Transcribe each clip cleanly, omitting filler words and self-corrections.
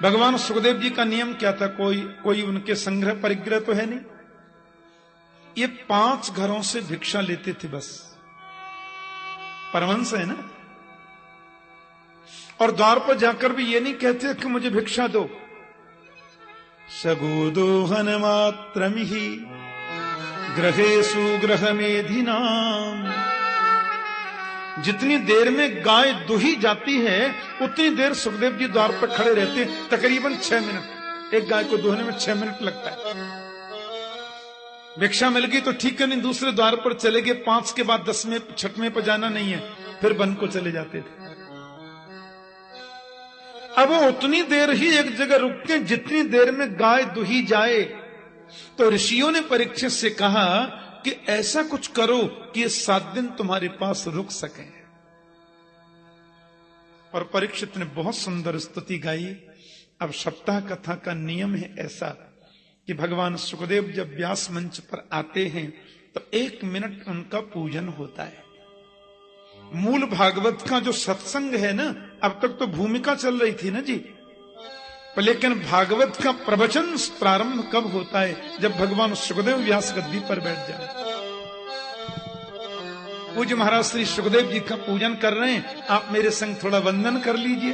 भगवान सुखदेव जी का नियम क्या था? कोई उनके संग्रह परिग्रह तो है नहीं। ये 5 घरों से भिक्षा लेते थे बस। परमहंस है ना। और द्वार पर जाकर भी ये नहीं कहते कि मुझे भिक्षा दो। सगोदोहन मात्रमिहि ग्रहेषु ग्रहमेधिनाम। जितनी देर में गाय दुही जाती है उतनी देर सुखदेव जी द्वार पर खड़े रहते हैं, तकरीबन 6 मिनट। एक गाय को दुहने में 6 मिनट लगता है। भिक्षा मिल गई तो ठीक है, नहीं दूसरे द्वार पर चले गए। 5 के बाद 10वें 6वें पर जाना नहीं है, फिर वन को चले जाते थे। अब वो उतनी देर ही एक जगह रुकते हैं जितनी देर में गाय दुही जाए। तो ऋषियों ने परीक्षित से कहा कि ऐसा कुछ करो कि ये 7 दिन तुम्हारे पास रुक सके। और परीक्षित ने बहुत सुंदर स्तुति गाई। अब सप्ताह कथा का नियम है ऐसा कि भगवान सुखदेव जब व्यास मंच पर आते हैं तो 1 मिनट उनका पूजन होता है। मूल भागवत का जो सत्संग है ना, अब तक तो भूमिका चल रही थी ना जी, लेकिन भागवत का प्रवचन प्रारंभ कब होता है? जब भगवान सुखदेव व्यास गद्दी पर बैठ जाए। पूज्य महाराज श्री सुखदेव जी का पूजन कर रहे हैं, आप मेरे संग थोड़ा वंदन कर लीजिए।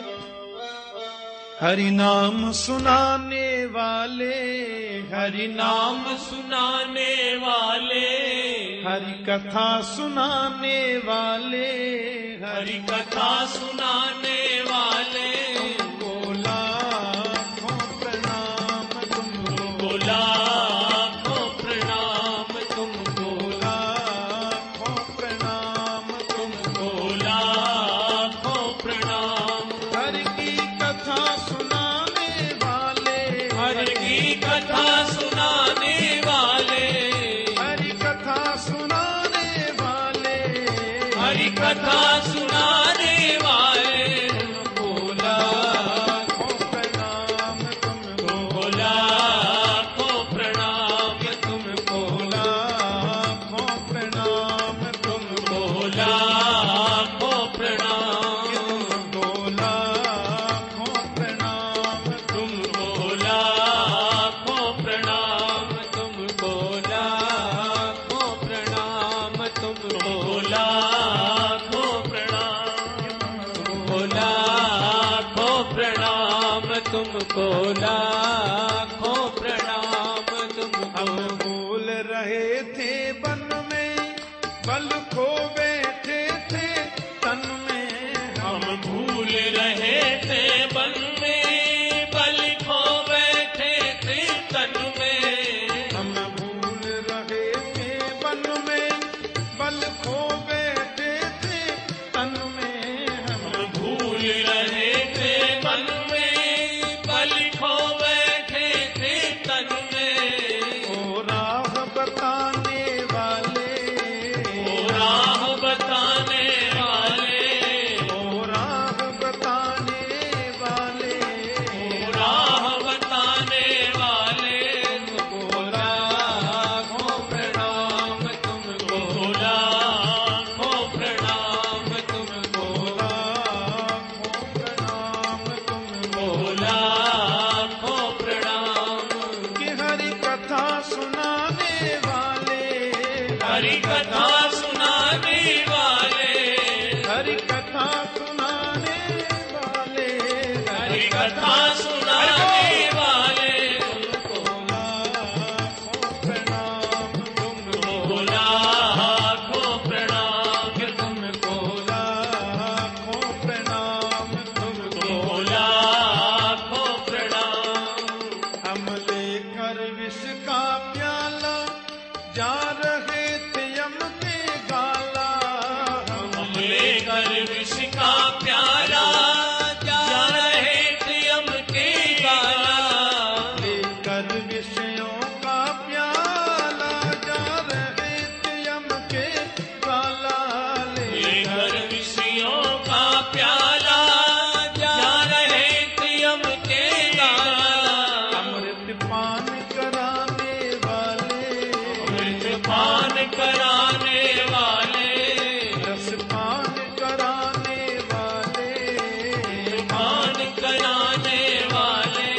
हरि नाम सुनाने वाले, हरि नाम सुनाने वाले, हरि कथा सुनाने वाले, हरि कथा सुनाने वाले, तुमको लाखों प्रणाम, तुमको लाखों प्रणाम, तुमको लाखों प्रणाम, तुमको लाखों प्रणाम। हरि की कथा सुनाने वाले, हरि की कथा सुनाने वाले, हरि कथा सुनाने वाले, हरि कथा सुनाने वाले, तुमको लाखों प्रणाम, तुमको लाखों प्रणाम, तुमको लाखों प्रणाम, तुमको लाखों प्रणाम, तुमको लाखों प्रणाम, तुमको लाखों प्रणाम, तुमको लाखों प्रणाम, तुमको लाखों प्रणाम, तुमको लाखों प्रणाम, तुमको लाखों प्रणाम, हम तुमको भूल रहे थे वन में, बल खो बैठे थे तन में। हम भूल रहे थे बन में, बल खो बैठे थे तन में। हम भूल रहे थे वन में, बल खो बैठे थे तन में। हम भूल रहे थे बन में, बल खो बैठे थे तन में। ओ राह बताने वाले, ओ राह बताने वाले, ओ राह बताने वाले, ओ राह बताने वाले, तुमको लाखों प्रणाम, तुमको लाखों प्रणाम, तुमको लाखों प्रणाम, तुमको लाखों प्रणाम। कि हरि कथा सुनाने वाले, हरि कथा सुनाने वाले, हरि कथा सुनाने वाले, हरि कथा सुनाने वाले, तुमको लाखों प्रणाम, तुमको लाखों प्रणाम, तुमको लाखों प्रणाम, तुमको लाखों प्रणाम। हम लेकर विष का प्याला जा रहे थे यम के गाला। हम लेकर विष का प्याला जा रहे थे यम के गाला। लेकर विषयों का प्याला जा रहे थे यम के गाला। लेकर विषयों का प्याला जा रहे थे यम के गाला। अमृत पान कराने वाले, अमृत पान कराने वाले, रस पान कराने वाले, पान कराने वाले,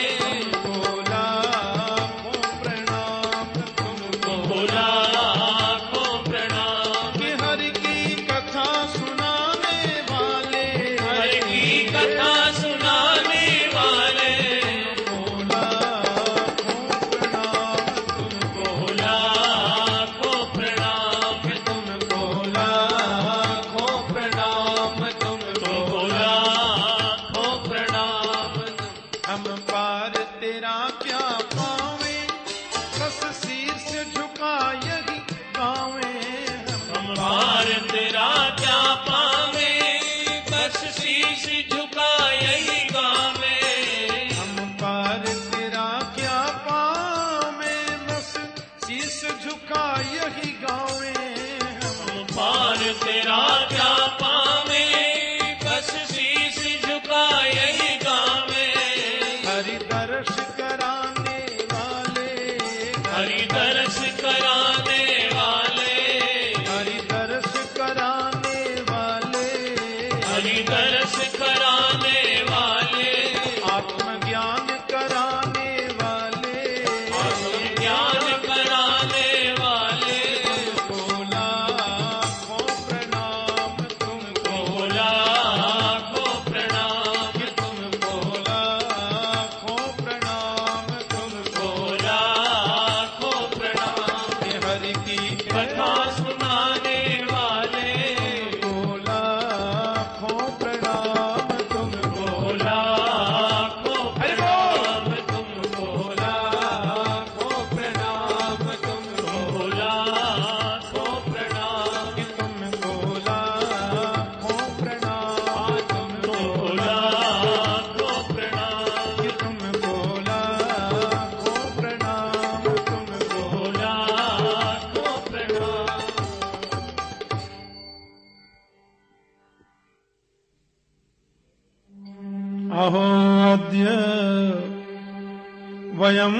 तेरा क्या पावे, बस शीश झुका यही गावे। हरि दर्श कराने वाले, हरि दर्श कराने वाले, हरि दर्श कराने वाले, हरि दर्श कराने वाले, आत्मज्ञान कराने वाले, आत्मज्ञान कराने वाले। तुमको लाखों प्रणाम, तुमको लाखों प्रणाम, तुमको लाखों प्रणाम, तुमको लाखों प्रणाम। हरि की कथा सुनाने वाले, तुमको लाखों प्रणाम, तुमको लाखों प्रणाम, तुमको लाखों प्रणाम, तुमको लाखों प्रणाम, तुमको लाखों प्रणाम, तुमको लाखों प्रणाम, तुमको लाखों प्रणाम, तुमको लाखों प्रणाम। अहोद्य वयं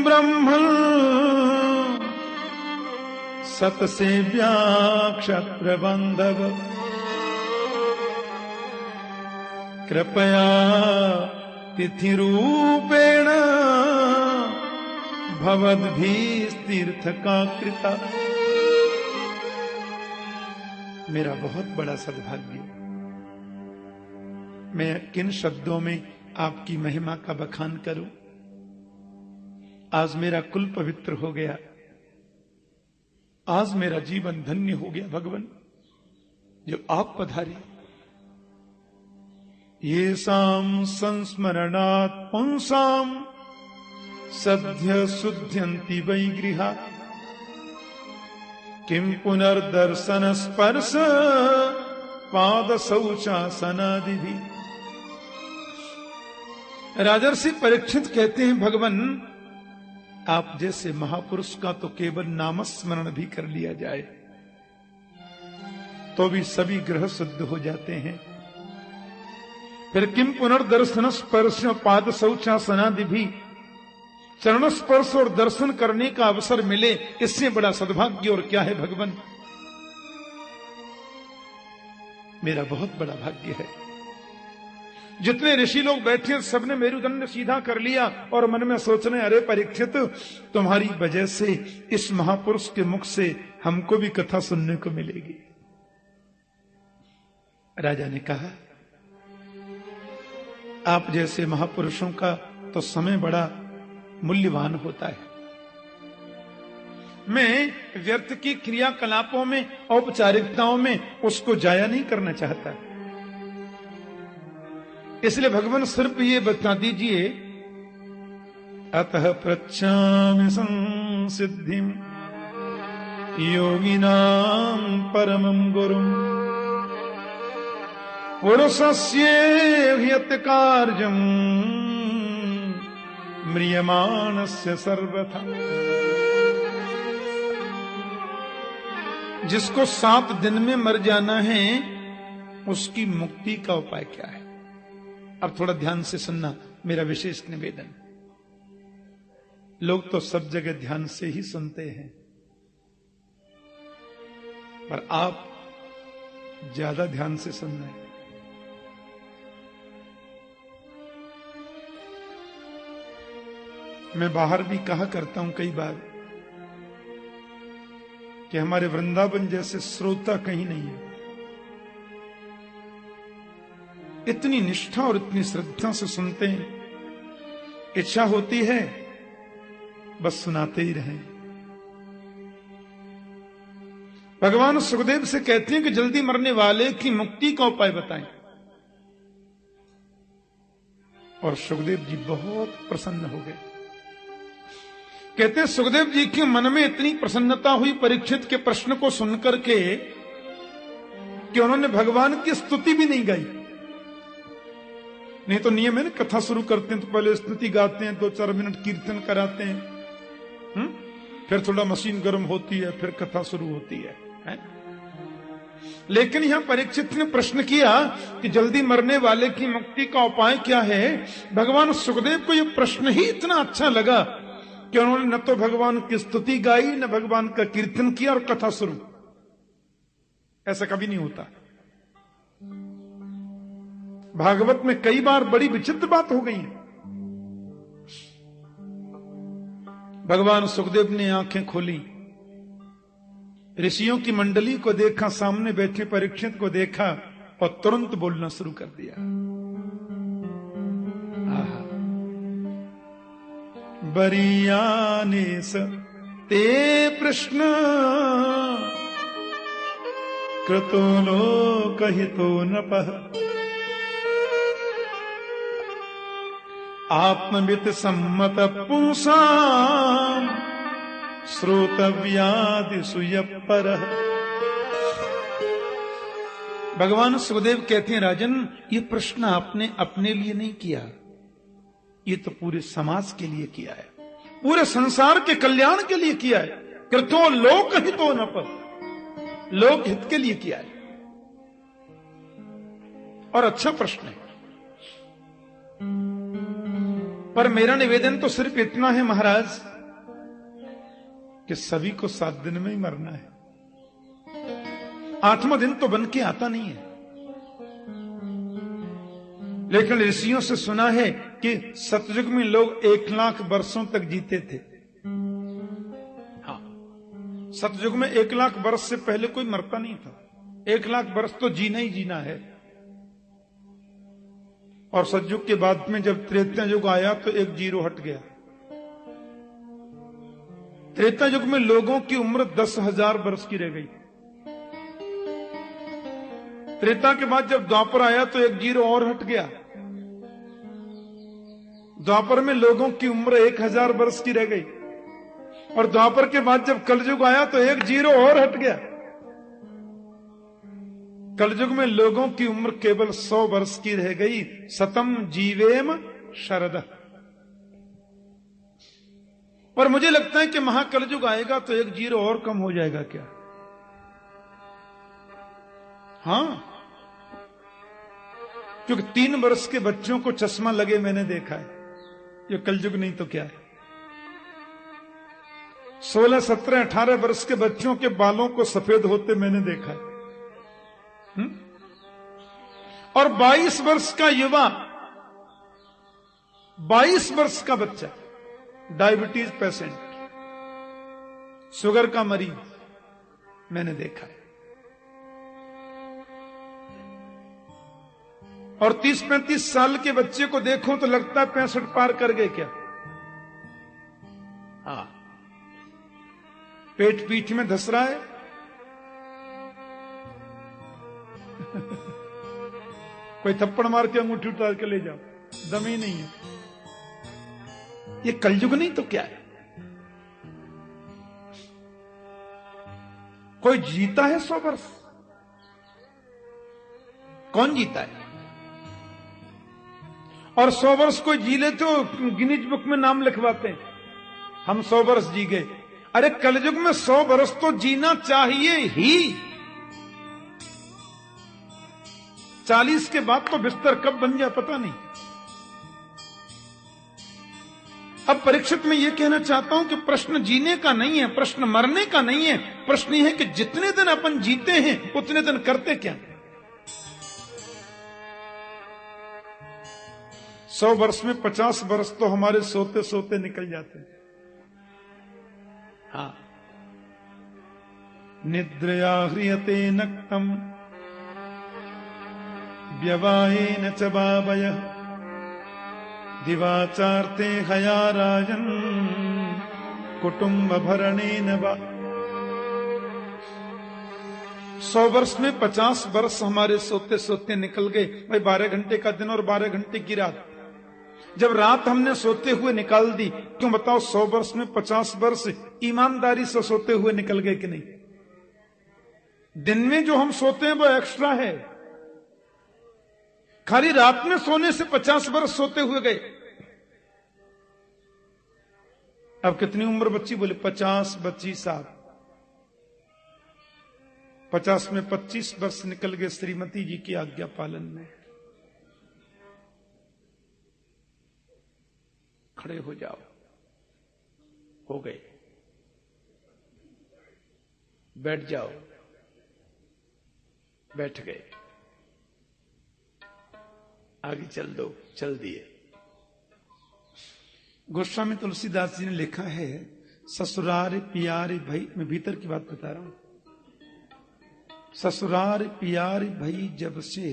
ब्रह्मन् सतसेव्या क्षत्रबन्धव कृपया तिथिरूपेण भवद्भिस्तीर्थका कृता। मेरा बहुत बड़ा सद्भाग्य, मैं किन शब्दों में आपकी महिमा का बखान करूं। आज मेरा कुल पवित्र हो गया, आज मेरा जीवन धन्य हो गया भगवान, जो आप पधारे। ये साम संस्मरणात् पुंसाम सद्य शुद्ध्यन्ति वै गृहा, किम पुनर्दर्शन स्पर्श पाद शौचासनादि भी। राजर्षि परीक्षित कहते हैं, भगवान आप जैसे महापुरुष का तो केवल नामस्मरण भी कर लिया जाए तो भी सभी ग्रह शुद्ध हो जाते हैं। फिर किम पुनर्दर्शन स्पर्श पाद शौचासनादि भी, चरण स्पर्श और दर्शन करने का अवसर मिले, इससे बड़ा सद्भाग्य और क्या है भगवान। मेरा बहुत बड़ा भाग्य है। जितने ऋषि लोग बैठे सबने मेरुदंड सीधा कर लिया और मन में सोचने, अरे परीक्षित तुम्हारी वजह से इस महापुरुष के मुख से हमको भी कथा सुनने को मिलेगी। राजा ने कहा, आप जैसे महापुरुषों का तो समय बड़ा मूल्यवान होता है। मैं व्यर्थ की क्रियाकलापों में, औपचारिकताओं में उसको जाया नहीं करना चाहता, इसलिए भगवान सिर्फ ये बता दीजिए, अतः पृच्छामि संसिद्धिं योगिनां परमं गुरुं पुरुषस्य ह्यत कार्यं म्रियमाणस्य सर्वथा। जिसको 7 दिन में मर जाना है उसकी मुक्ति का उपाय क्या है। अब थोड़ा ध्यान से सुनना, मेरा विशेष निवेदन। लोग तो सब जगह ध्यान से ही सुनते हैं, पर आप ज्यादा ध्यान से सुनना है। मैं बाहर भी कहा करता हूं कई बार कि हमारे वृंदावन जैसे श्रोता कहीं नहीं है। इतनी निष्ठा और इतनी श्रद्धा से सुनते हैं, इच्छा होती है बस सुनाते ही रहें। भगवान सुखदेव से कहते हैं कि जल्दी मरने वाले की मुक्ति का उपाय बताएं, और सुखदेव जी बहुत प्रसन्न हो गए। कहते हैं सुखदेव जी के मन में इतनी प्रसन्नता हुई परीक्षित के प्रश्न को सुनकर के कि उन्होंने भगवान की स्तुति भी नहीं गाई। नहीं तो नियम है ना, कथा शुरू करते हैं तो पहले स्तुति गाते हैं, 2-4 मिनट कीर्तन कराते हैं, फिर थोड़ा मशीन गर्म होती है, फिर कथा शुरू होती है? लेकिन यहां परीक्षित ने प्रश्न किया कि जल्दी मरने वाले की मुक्ति का उपाय क्या है। भगवान सुखदेव को यह प्रश्न ही इतना अच्छा लगा कि उन्होंने न तो भगवान की स्तुति गाई, न भगवान का कीर्तन किया और कथा शुरू। ऐसा कभी नहीं होता। भागवत में कई बार बड़ी विचित्र बात हो गई है। भगवान सुखदेव ने आंखें खोली, ऋषियों की मंडली को देखा, सामने बैठे परीक्षित को देखा और तुरंत बोलना शुरू कर दिया। बरियाने ते प्रश्न कृतो लोकहितो नपः आत्मवित सम्मत पुंसा श्रोतव्यादिसूय पर। भगवान सुखदेव कहते हैं, राजन, ये प्रश्न आपने अपने लिए नहीं किया, ये तो पूरे समाज के लिए किया है, पूरे संसार के कल्याण के लिए किया है। कृतो लोकहितो नपः, लोकहित के लिए किया है। और अच्छा प्रश्न है। पर मेरा निवेदन तो सिर्फ इतना है महाराज कि सभी को 7 दिन में ही मरना है। 8वां दिन तो बन के आता नहीं है। लेकिन ऋषियों से सुना है कि सतयुग में लोग 1 लाख वर्षों तक जीते थे। हाँ, सतयुग में 1 लाख वर्ष से पहले कोई मरता नहीं था। 1 लाख वर्ष तो जीना ही जीना है। और सतयुग के बाद में जब त्रेता युग आया तो 1 जीरो हट गया। त्रेता युग में लोगों की उम्र 10,000 वर्ष की रह गई। त्रेता के बाद जब द्वापर आया तो 1 जीरो और हट गया। द्वापर में लोगों की उम्र 1000 वर्ष की रह गई। और द्वापर के बाद जब कलयुग आया तो 1 जीरो और हट गया। कलयुग में लोगों की उम्र केवल 100 वर्ष की रह गई। सतम जीवेम शरद। और मुझे लगता है कि महाकलयुग आएगा तो 1 जीरो और कम हो जाएगा क्या? हां, क्योंकि 3 वर्ष के बच्चों को चश्मा लगे मैंने देखा है। ये कलयुग नहीं तो क्या है। 16, 17, 18 वर्ष के बच्चों के बालों को सफेद होते मैंने देखा है। और 22 वर्ष का युवा, 22 वर्ष का बच्चा, डायबिटीज पेशेंट, शुगर का मरीज मैंने देखा है। और 30-35 साल के बच्चे को देखो तो लगता है 65 पार कर गए क्या। हाँ, पेट पीठ में धस रहा है। कोई थप्पड़ मार के अंगूठी उतार के ले जाओ, दम ही नहीं है। ये कलयुग नहीं तो क्या है। कोई जीता है 100 वर्ष? कौन जीता है? और 100 वर्ष कोई जी ले तो गिनीज बुक में नाम लिखवाते हैं, हम 100 वर्ष जी गए। अरे कलयुग में 100 वर्ष तो जीना चाहिए ही। 40 के बाद तो बिस्तर कब बन जाए पता नहीं। अब परीक्षित में यह कहना चाहता हूं कि प्रश्न जीने का नहीं है, प्रश्न मरने का नहीं है। प्रश्न यह है कि जितने दिन अपन जीते हैं उतने दिन करते क्या। 100 वर्ष में 50 वर्ष तो हमारे सोते सोते निकल जाते हैं। हाँ, निद्रया ह्रियते नक्तम व्यवायेन च बावयः दिवाचार्ते हया राजन् कुटुंब भरणेन वा। 100 वर्ष में 50 वर्ष हमारे सोते सोते निकल गए। भाई 12 घंटे का दिन और 12 घंटे की रात। जब रात हमने सोते हुए निकाल दी, क्यों बताओ 100 वर्ष में 50 वर्ष ईमानदारी से सोते हुए निकल गए कि नहीं? दिन में जो हम सोते हैं वो एक्स्ट्रा है। खाली रात में सोने से 50 वर्ष सोते हुए गए। अब कितनी उम्र बच्ची? बोले 50 बच्ची 7, 50 में 25 वर्ष निकल गए श्रीमती जी की आज्ञा पालन में। खड़े हो जाओ। हो गए। बैठ जाओ। बैठ गए। आगे चल दो। चल दिए। गोस्वामी तुलसीदास जी ने लिखा है, ससुरार पियार भई, मैं भीतर की बात बता रहा हूं, ससुरार पियार भई जब से,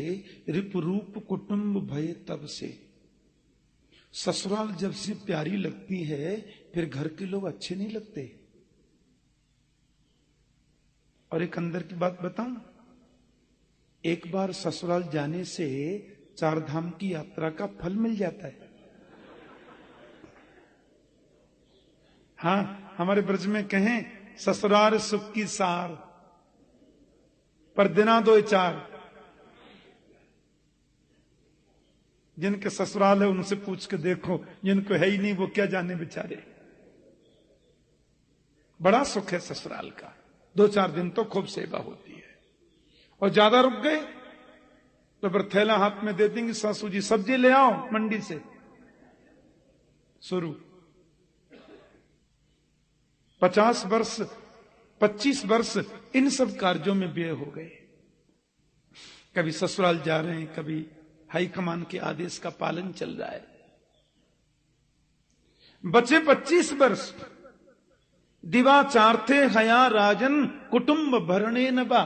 रिप रूप कुटुंब भय तब से। ससुराल जब से प्यारी लगती है, फिर घर के लोग अच्छे नहीं लगते। और एक अंदर की बात बताऊं, एक बार ससुराल जाने से 4 धाम की यात्रा का फल मिल जाता है। हाँ, हमारे ब्रज में कहें, ससुराल सुख की सार, पर दिना दो 4। जिनके ससुराल है उनसे पूछ के देखो, जिनको है ही नहीं वो क्या जाने बेचारे। बड़ा सुख है ससुराल का। 2-4 दिन तो खूब सेवा होती है, और ज्यादा रुक गए तो फिर थैला हाथ में दे देंगे, सासू जी सब्जी ले आओ मंडी से। शुरू 50 वर्ष 25 वर्ष इन सब कार्यों में व्यय हो गए। कभी ससुराल जा रहे हैं, कभी हाईकमान के आदेश का पालन चल रहा है। बचे 25 वर्ष। दिवाचार थे हया राजन कुटुंब भरणे नबा।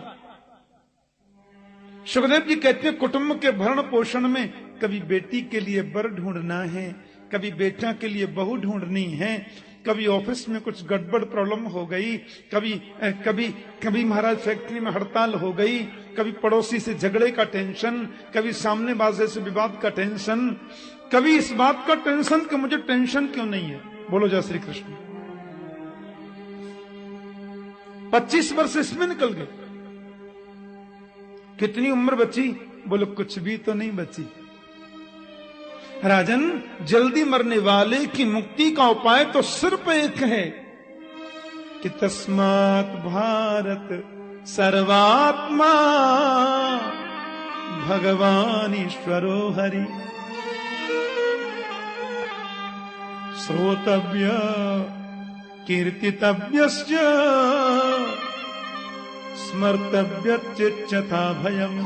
सुखदेव जी कहते हैं, कुटुंब के भरण पोषण में कभी बेटी के लिए बर ढूंढना है, कभी बेटा के लिए बहू ढूंढनी है, कभी ऑफिस में कुछ गड़बड़ प्रॉब्लम हो गई, कभी महाराज फैक्ट्री में हड़ताल हो गई, कभी पड़ोसी से झगड़े का टेंशन, कभी सामने वाले से विवाद का टेंशन, कभी इस बात का टेंशन कि मुझे टेंशन क्यों नहीं है। बोलो जय श्री कृष्ण। 25 वर्ष इसमें निकल गए। कितनी उम्र बची? बोलो कुछ भी तो नहीं बची। राजन, जल्दी मरने वाले की मुक्ति का उपाय तो सिर्फ एक है कि तस्मात् भारत सर्वात्मा भगवान ईश्वरो हरि श्रोतव्य कीर्तितव्यश्च स्मर्तव्यच्चित्तथा भयम्।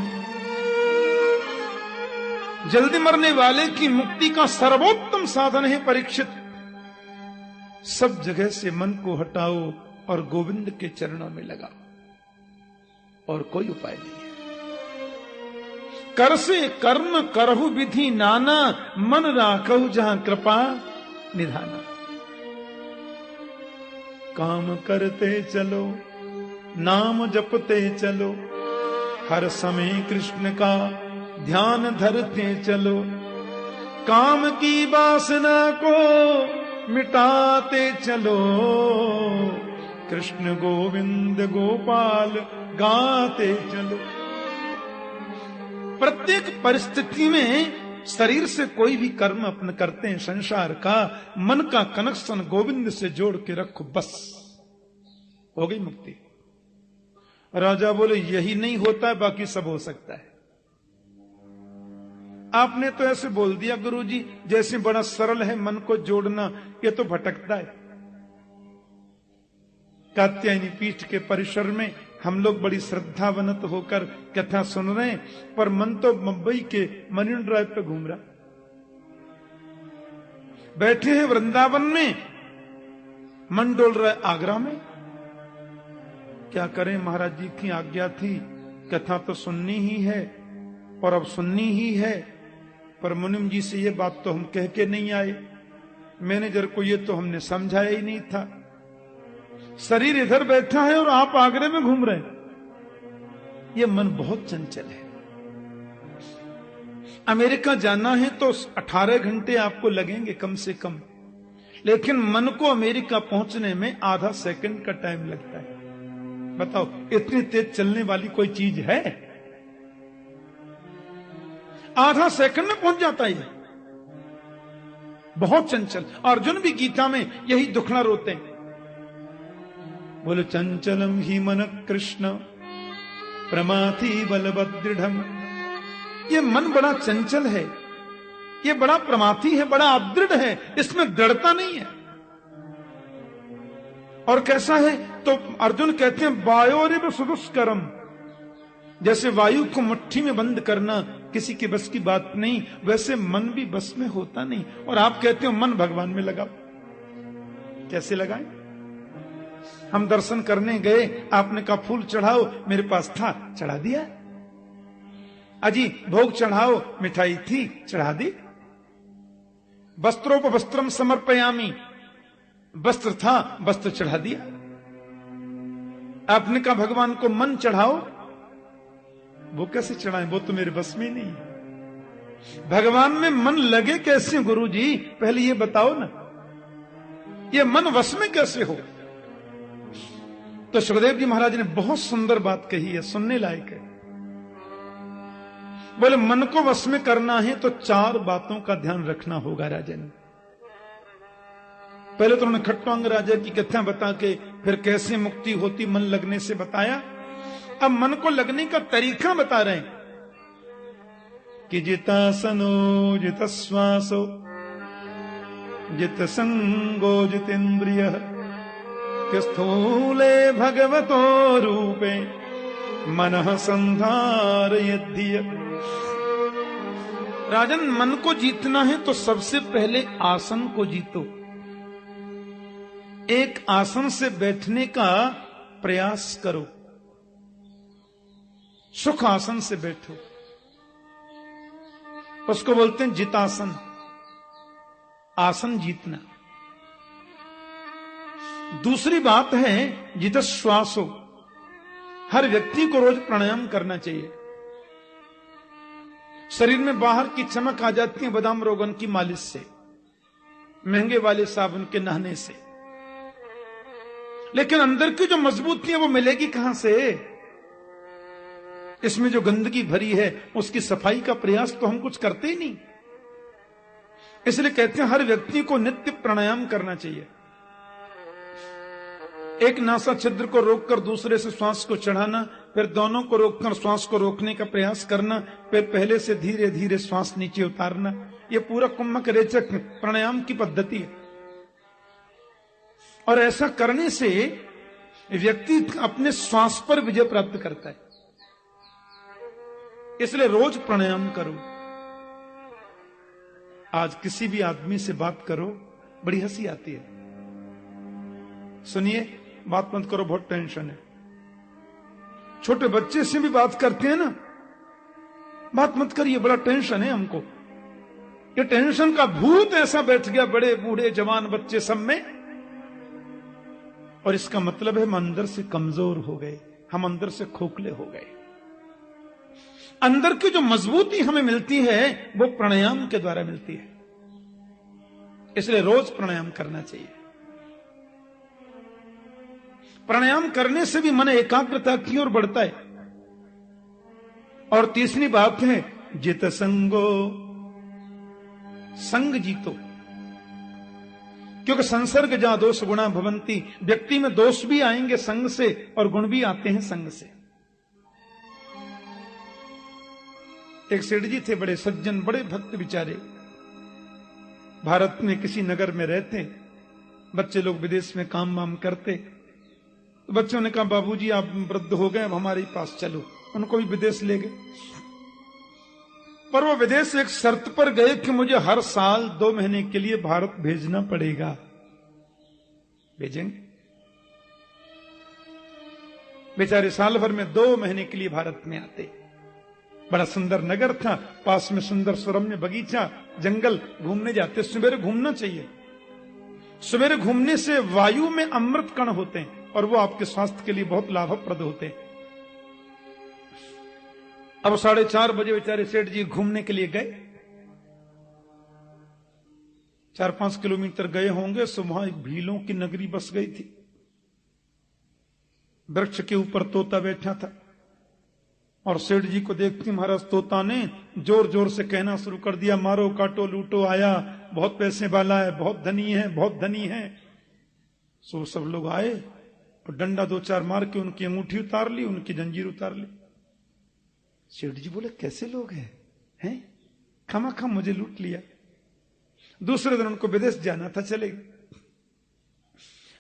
जल्दी मरने वाले की मुक्ति का सर्वोत्तम साधन है परीक्षित, सब जगह से मन को हटाओ और गोविंद के चरणों में लगाओ, और कोई उपाय नहीं है। कर से कर्म करहु विधि नाना, मन राखहु जहां कृपा निधाना। काम करते चलो, नाम जपते चलो, हर समय कृष्ण का ध्यान धरते चलो, काम की वासना को मिटाते चलो, कृष्ण गोविंद गोपाल गाते चलो। प्रत्येक परिस्थिति में शरीर से कोई भी कर्म अपन करते हैं संसार का, मन का कनेक्शन गोविंद से जोड़ के रखो, बस हो गई मुक्ति। राजा बोले यही नहीं होता है, बाकी सब हो सकता है। आपने तो ऐसे बोल दिया गुरुजी, जैसे बड़ा सरल है मन को जोड़ना, ये तो भटकता है। कात्यायनी पीठ के परिसर में हम लोग बड़ी श्रद्धावनत होकर कथा सुन रहे हैं, पर मन तो मुंबई के मरीन ड्राइव पे घूम रहा। बैठे हैं वृंदावन में, मन डोल रहा है आगरा में। क्या करें, महाराज जी की आज्ञा थी, कथा तो सुननी ही है और अब सुननी ही है, पर मुनिम जी से ये बात तो हम कह के नहीं आए, मैनेजर को ये तो हमने समझाया ही नहीं था। शरीर इधर बैठा है और आप आगरे में घूम रहे हैं। ये मन बहुत चंचल है। अमेरिका जाना है तो 18 घंटे आपको लगेंगे कम से कम, लेकिन मन को अमेरिका पहुंचने में आधा सेकंड का टाइम लगता है। बताओ, इतनी तेज चलने वाली कोई चीज है? आधा सेकंड में पहुंच जाता है। बहुत चंचल। अर्जुन भी गीता में यही दुखड़ा रोते हैं, बोले चंचलम ही मन कृष्ण प्रमाथी बलवदृढ़। ये मन बड़ा चंचल है, ये बड़ा प्रमाथी है, बड़ा अदृढ़ है, इसमें दृढ़ता नहीं है। और कैसा है? तो अर्जुन कहते हैं वायोरिव सुदुष्करम, जैसे वायु को मुट्ठी में बंद करना किसी के बस की बात नहीं, वैसे मन भी बस में होता नहीं। और आप कहते हो मन भगवान में लगाओ, कैसे लगाएं? हम दर्शन करने गए, आपने कहा फूल चढ़ाओ, मेरे पास था, चढ़ा दिया। अजी भोग चढ़ाओ, मिठाई थी, चढ़ा दी। वस्त्रोपवस्त्रम समर्पयामी, वस्त्र था, वस्त्र चढ़ा दिया। आपने कहा भगवान को मन चढ़ाओ, वो कैसे चढ़ाएं? वो तो मेरे बस में नहीं है। भगवान में मन लगे कैसे गुरु जी, पहले ये बताओ ना, ये मन वश में कैसे हो? तो सुखदेव जी महाराज ने बहुत सुंदर बात कही है, सुनने लायक है। बोले मन को वश में करना है तो 4 बातों का ध्यान रखना होगा राजन। पहले तो उन्होंने खट्टांग राजा की कथा बता के फिर कैसे मुक्ति होती मन लगने से बताया। अब मन को लगने का तरीका बता रहे हैं कि जितासनो जित श्वासो जित संगो जितेन्द्रिय स्थूले भगवतो रूपे मनः संधारयद्धिय। राजन मन को जीतना है तो सबसे पहले आसन को जीतो। एक आसन से बैठने का प्रयास करो, सुख आसन से बैठो, उसको बोलते हैं जितासन, आसन जीतना। दूसरी बात है जित श्वास हो। हर व्यक्ति को रोज प्राणायाम करना चाहिए। शरीर में बाहर की चमक आ जाती है बादाम रोगन की मालिश से, महंगे वाले साबुन के नहाने से, लेकिन अंदर की जो मजबूती है वो मिलेगी कहां से? इसमें जो गंदगी भरी है उसकी सफाई का प्रयास तो हम कुछ करते ही नहीं। इसलिए कहते हैं हर व्यक्ति को नित्य प्राणायाम करना चाहिए। एक नासा छिद्र को रोककर दूसरे से श्वास को चढ़ाना, फिर दोनों को रोककर श्वास को रोकने का प्रयास करना, फिर पहले से धीरे धीरे श्वास नीचे उतारना, यह पूरा कुम्भक रेचक प्राणायाम की पद्धति है। और ऐसा करने से व्यक्ति अपने श्वास पर विजय प्राप्त करता है। इसलिए रोज प्राणायाम करो। आज किसी भी आदमी से बात करो, बड़ी हंसी आती है। सुनिए, बात मत करो, बहुत टेंशन है। छोटे बच्चे से भी बात करते हैं ना, बात मत करिए, बड़ा टेंशन है हमको। ये टेंशन का भूत ऐसा बैठ गया बड़े बूढ़े जवान बच्चे सब में, और इसका मतलब है हम अंदर से कमजोर हो गए, हम अंदर से खोखले हो गए। अंदर की जो मजबूती हमें मिलती है वो प्राणायाम के द्वारा मिलती है। इसलिए रोज प्राणायाम करना चाहिए। प्राणायाम करने से भी मन एकाग्रता की ओर बढ़ता है। और तीसरी बात है जित संगो, संग जीतो, क्योंकि संसर्ग जा दोष गुणा भवंती, व्यक्ति में दोष भी आएंगे संग से और गुण भी आते हैं संग से। एक सेठ जी थे, बड़े सज्जन, बड़े भक्त बिचारे, भारत में किसी नगर में रहते। बच्चे लोग विदेश में काम वाम करते, तो बच्चों ने कहा बाबूजी आप वृद्ध हो गए, अब हमारे पास चलो। उनको भी विदेश ले गए। पर वो विदेश एक शर्त पर गए कि मुझे हर साल 2 महीने के लिए भारत भेजना पड़ेगा। भेजेंगे? बेचारे साल भर में 2 महीने के लिए भारत में आते। बड़ा सुंदर नगर था, पास में सुंदर सुरम्य बगीचा, जंगल, घूमने जाते। सवेरे घूमना चाहिए। सवेरे घूमने से वायु में अमृत कण होते हैं और वो आपके स्वास्थ्य के लिए बहुत लाभप्रद होते हैं। अब 4:30 बजे बेचारे सेठ जी घूमने के लिए गए। 4-5 किलोमीटर गए होंगे, सो वहां एक भीलों की नगरी बस गई थी। वृक्ष के ऊपर तोता बैठा था और सेठ जी को देखती महाराज तोता ने जोर जोर से कहना शुरू कर दिया, मारो काटो लूटो आया, बहुत पैसे वाला है, बहुत धनी है, बहुत धनी है। सो सब लोग आए और डंडा 2-4 मार के उनकी अंगूठी उतार ली, उनकी जंजीर उतार ली। सेठ जी बोले कैसे लोग हैं खामा मुझे लूट लिया। दूसरे दिन उनको विदेश जाना था, चले गए।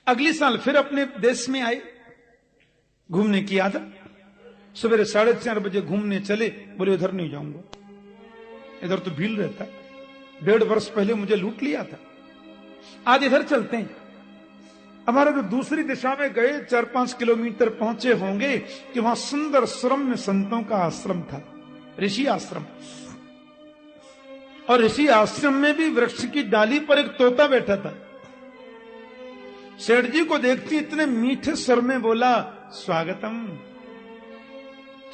अगली साल फिर अपने देश में आए, घूमने की आदत। सवेरे 4:30 बजे घूमने चले, बोले उधर नहीं जाऊंगा, इधर तो भीड़ रहता है, 1.5 वर्ष पहले मुझे लूट लिया था, आज इधर चलते हैं। हमारे तो दूसरी दिशा में गए, 4-5 किलोमीटर पहुंचे होंगे कि वहां सुंदर श्रम संतों का आश्रम था, ऋषि आश्रम। और ऋषि आश्रम में भी वृक्ष की डाली पर एक तोता बैठा था। सेठ जी को देखती इतने मीठे स्वर में बोला, स्वागतम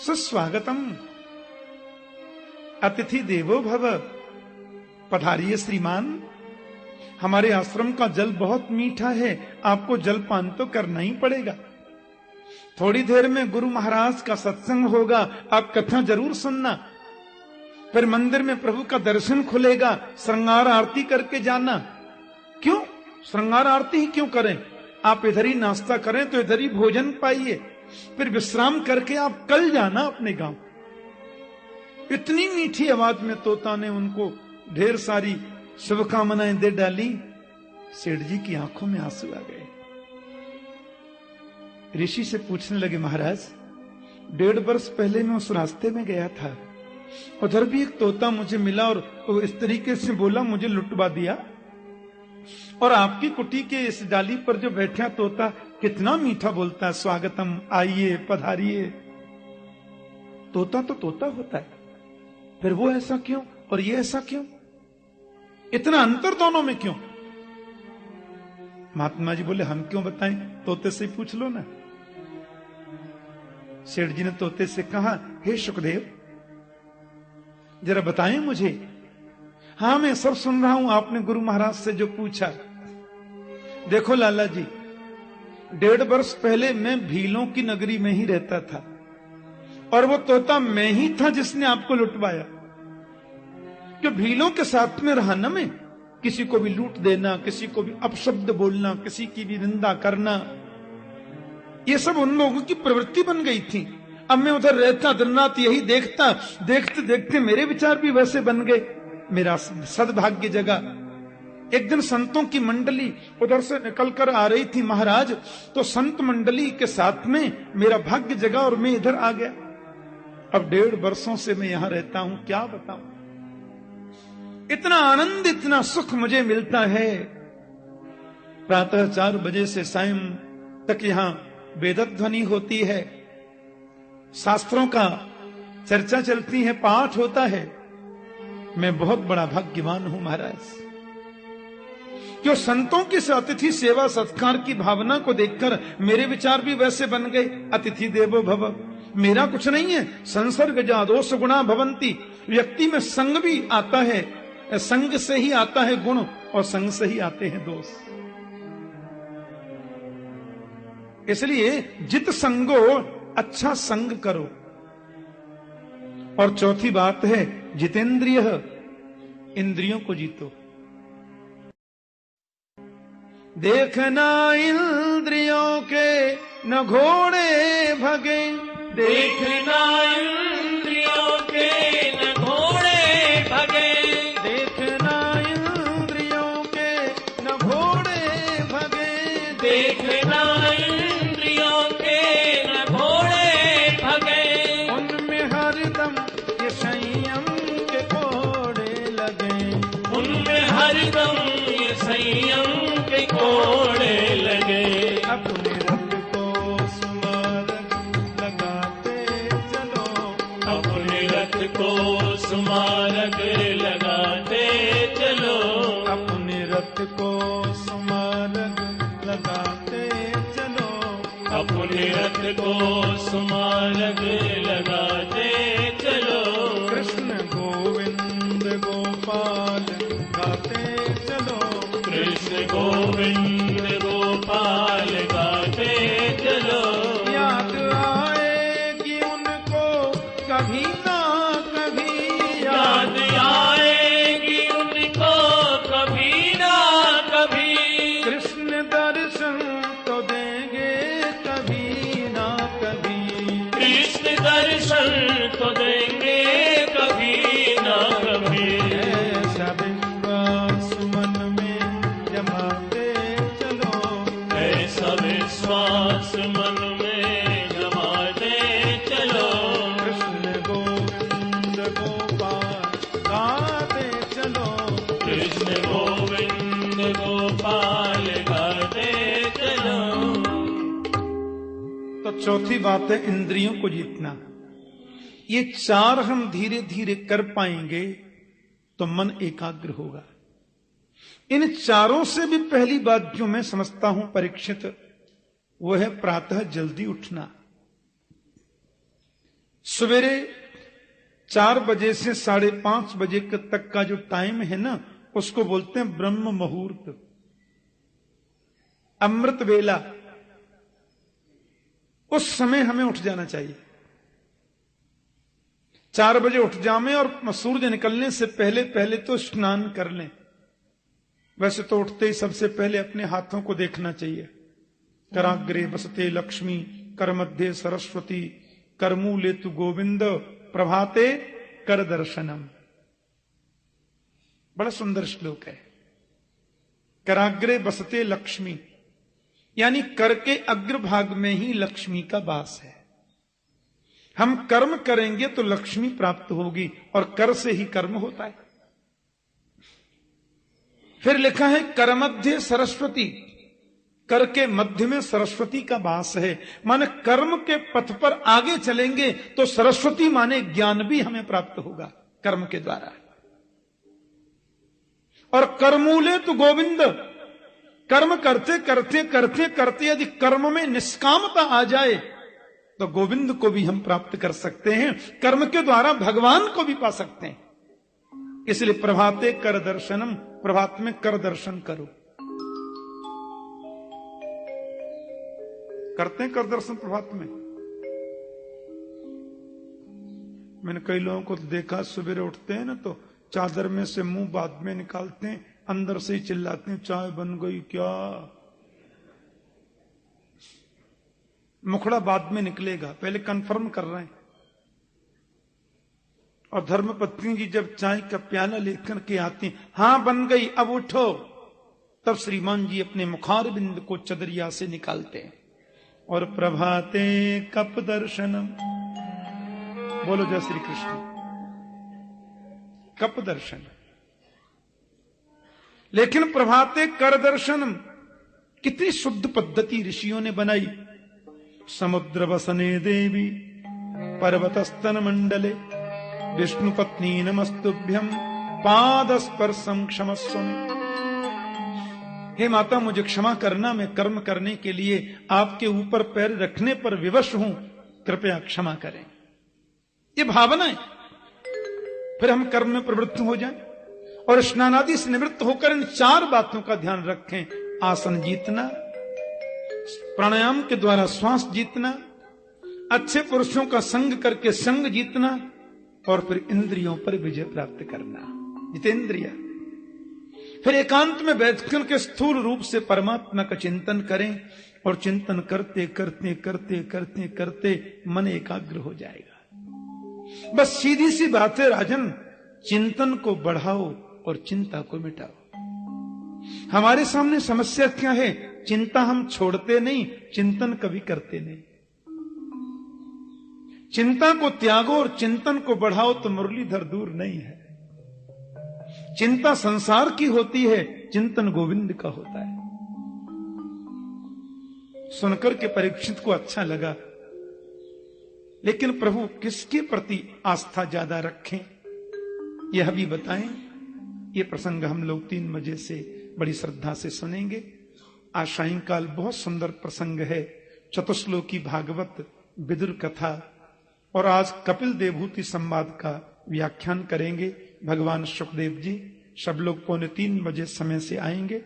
सुस्वागतम, अतिथि देवो भव, पधारिए श्रीमान, हमारे आश्रम का जल बहुत मीठा है, आपको जलपान तो करना ही पड़ेगा। थोड़ी देर में गुरु महाराज का सत्संग होगा, आप कथा जरूर सुनना। फिर मंदिर में प्रभु का दर्शन खुलेगा, श्रृंगार आरती करके जाना। क्यों श्रृंगार आरती ही क्यों करें, आप इधर ही नाश्ता करें तो इधर ही भोजन पाइए, फिर विश्राम करके आप कल जाना अपने गांव। इतनी मीठी आवाज में तोता ने उनको ढेर सारी शुभकामनाएं दे डाली। सेठ जी की आंखों में आंसू आ गए। ऋषि से पूछने लगे, महाराज 1.5 वर्ष पहले मैं उस रास्ते में गया था, उधर भी एक तोता मुझे मिला और वो इस तरीके से बोला, मुझे लुटवा दिया। और आपकी कुटी के इस डाली पर जो बैठा तोता कितना मीठा बोलता है, स्वागतम, आइए पधारिए। तोता तो तोता होता है, फिर वो ऐसा क्यों और ये ऐसा क्यों, इतना अंतर दोनों में क्यों? महात्मा जी बोले, हम क्यों बताएं, तोते से ही पूछ लो ना। सेठ जी ने तोते से कहा, हे शुकदेव जरा बताएं मुझे। हाँ मैं सब सुन रहा हूं, आपने गुरु महाराज से जो पूछा। देखो लाला जी, 1.5 वर्ष पहले मैं भीलों की नगरी में ही रहता था, और वो तोता मैं ही था जिसने आपको लुटवाया। कि भीलों के साथ में रहना में किसी को भी लूट देना, किसी को भी अपशब्द बोलना, किसी की भी निंदा करना, ये सब उन लोगों की प्रवृत्ति बन गई थी। अब मैं उधर रहता, दिन रात यही देखता, देखते देखते मेरे विचार भी वैसे बन गए। मेरा सद्भाग्य जगा। एक दिन संतों की मंडली उधर से निकलकर आ रही थी महाराज, तो संत मंडली के साथ में मेरा भाग्य जगा और मैं इधर आ गया। अब 1.5 वर्षों से मैं यहां रहता हूं, क्या बताऊं, इतना आनंद इतना सुख मुझे मिलता है। प्रातः 4 बजे से सायं तक यहां वेदध्वनि होती है, शास्त्रों का चर्चा चलती है, पाठ होता है। मैं बहुत बड़ा भाग्यवान हूं महाराज। क्यों संतों की अतिथि सेवा सत्कार की भावना को देखकर मेरे विचार भी वैसे बन गए। अतिथि देवो भव, मेरा कुछ नहीं है, संसर्ग जा दोष गुणा भवंती। व्यक्ति में संग भी आता है, संग से ही आता है गुण और संग से ही आते हैं दोष। इसलिए जित संगो, अच्छा संग करो। और चौथी बात है जितेंद्रिय, इंद्रियों को जीतो। देखना इंद्रियों के न घोड़े भगे, देखना इंद्रियों के न घोड़े भगे, देखना इंद्रियों के न घोड़े भगे, देखना इंद्रियों के न घोड़े भगे, उनमें हरदम ये संयम के कोड़े लगे, उनमें हरदम ये संयम के कोड़े लगे। अपने रब को सुमारग लगाते चलो, अपने रथ को सुमारग लगाते चलो, अपने रथ को सुमारग लगाते चलो, अपने रथ को सुमारग लगाते चलो। कृष्ण गोविंद गोपाल गाते चलो, कृष्ण गोविंद गोपाल गाते चलो। याद आएगी उनको कभी ना कभी, याद आएगी उनको कभी ना कभी, कृष्ण दर्शन तो देंगे कभी ना कभी, कृष्ण दर्शन तो देंगे कभी ना कभी। ऐसा विश्वास मन में जमाते चलो, ऐसा विश्वास मन में जमाते चलो। कृष्ण गोविंद गोपाल गाते चलो, कृष्ण गोविंद गोपाल गाते चलो। तो चौथी बात है इंद्रियों को जीतना। ये चार हम धीरे धीरे कर पाएंगे तो मन एकाग्र होगा। इन चारों से भी पहली बात जो मैं समझता हूं परीक्षित, वो है प्रातः जल्दी उठना। सवेरे 4 बजे से 5:30 बजे तक का जो टाइम है ना, उसको बोलते हैं ब्रह्म मुहूर्त, अमृत वेला। उस समय हमें उठ जाना चाहिए। 4 बजे उठ जामें और सूर्य निकलने से पहले पहले तो स्नान कर लें। वैसे तो उठते ही सबसे पहले अपने हाथों को देखना चाहिए। कराग्रे बसते लक्ष्मी, कर मध्य सरस्वती, करमूले तु गोविंद, प्रभाते कर दर्शनम। बड़ा सुंदर श्लोक है। कराग्रे बसते लक्ष्मी, यानी कर के अग्रभाग में ही लक्ष्मी का वास है। हम कर्म करेंगे तो लक्ष्मी प्राप्त होगी, और कर से ही कर्म होता है। फिर लिखा है कर मध्य सरस्वती, कर के मध्य में सरस्वती का वास है। माने कर्म के पथ पर आगे चलेंगे तो सरस्वती माने ज्ञान भी हमें प्राप्त होगा कर्म के द्वारा। और करमूले तो गोविंद, कर्म करते करते करते करते यदि कर्म में निष्कामता आ जाए तो गोविंद को भी हम प्राप्त कर सकते हैं। कर्म के द्वारा भगवान को भी पा सकते हैं। इसलिए प्रभाते कर दर्शनम, प्रभात में कर दर्शन करो। करते हैं कर दर्शन प्रभात में। मैंने कई लोगों को देखा, सवेरे उठते हैं ना तो चादर में से मुंह बाद में निकालते हैं, अंदर से ही चिल्लाते हैं चाय बन गई क्या। मुखड़ा बाद में निकलेगा, पहले कंफर्म कर रहे हैं। और धर्मपत्नी जी जब चाय का प्याला लेकर के आती, हां बन गई अब उठो, तब श्रीमान जी अपने मुखार बिंद को चदरिया से निकालते हैं और प्रभाते कप दर्शनम, बोलो जय श्री कृष्ण। कप दर्शन, लेकिन प्रभाते कर दर्शनम कितनी शुद्ध पद्धति ऋषियों ने बनाई। समुद्र वसने देवी पर्वतस्तन मंडले, विष्णु पत्नी नमस्तुभ्यम पाद स्पर्शम क्षमस्व। हे माता मुझे क्षमा करना, मैं कर्म करने के लिए आपके ऊपर पैर रखने पर विवश हूं, कृपया क्षमा करें। ये भावना है। फिर हम कर्म में प्रवृत्त हो जाएं और स्नानादि से निवृत्त होकर इन 4 बातों का ध्यान रखें। आसन जीतना, प्राणायाम के द्वारा श्वास जीतना, अच्छे पुरुषों का संग करके संग जीतना, और फिर इंद्रियों पर विजय प्राप्त करना, जितेंद्रिय। फिर एकांत में बैठकर के स्थूल रूप से परमात्मा का चिंतन करें, और चिंतन करते करते करते करते करते मन एकाग्र हो जाएगा। बस सीधी सी बात है राजन, चिंतन को बढ़ाओ और चिंता को मिटाओ। हमारे सामने समस्या क्या है? चिंता हम छोड़ते नहीं, चिंतन कभी करते नहीं। चिंता को त्यागो और चिंतन को बढ़ाओ तो मुरलीधर दूर नहीं है। चिंता संसार की होती है, चिंतन गोविंद का होता है। सुनकर के परीक्षित को अच्छा लगा, लेकिन प्रभु किसके प्रति आस्था ज्यादा रखें यह भी बताएं। ये प्रसंग हम लोग 3 बजे से बड़ी श्रद्धा से सुनेंगे। आज सायंकाल बहुत सुंदर प्रसंग है, चतुश्लोकी भागवत विदुर कथा, और आज कपिल देवभूति संवाद का व्याख्यान करेंगे भगवान सुखदेव जी। सब लोग 2:45 बजे समय से आएंगे।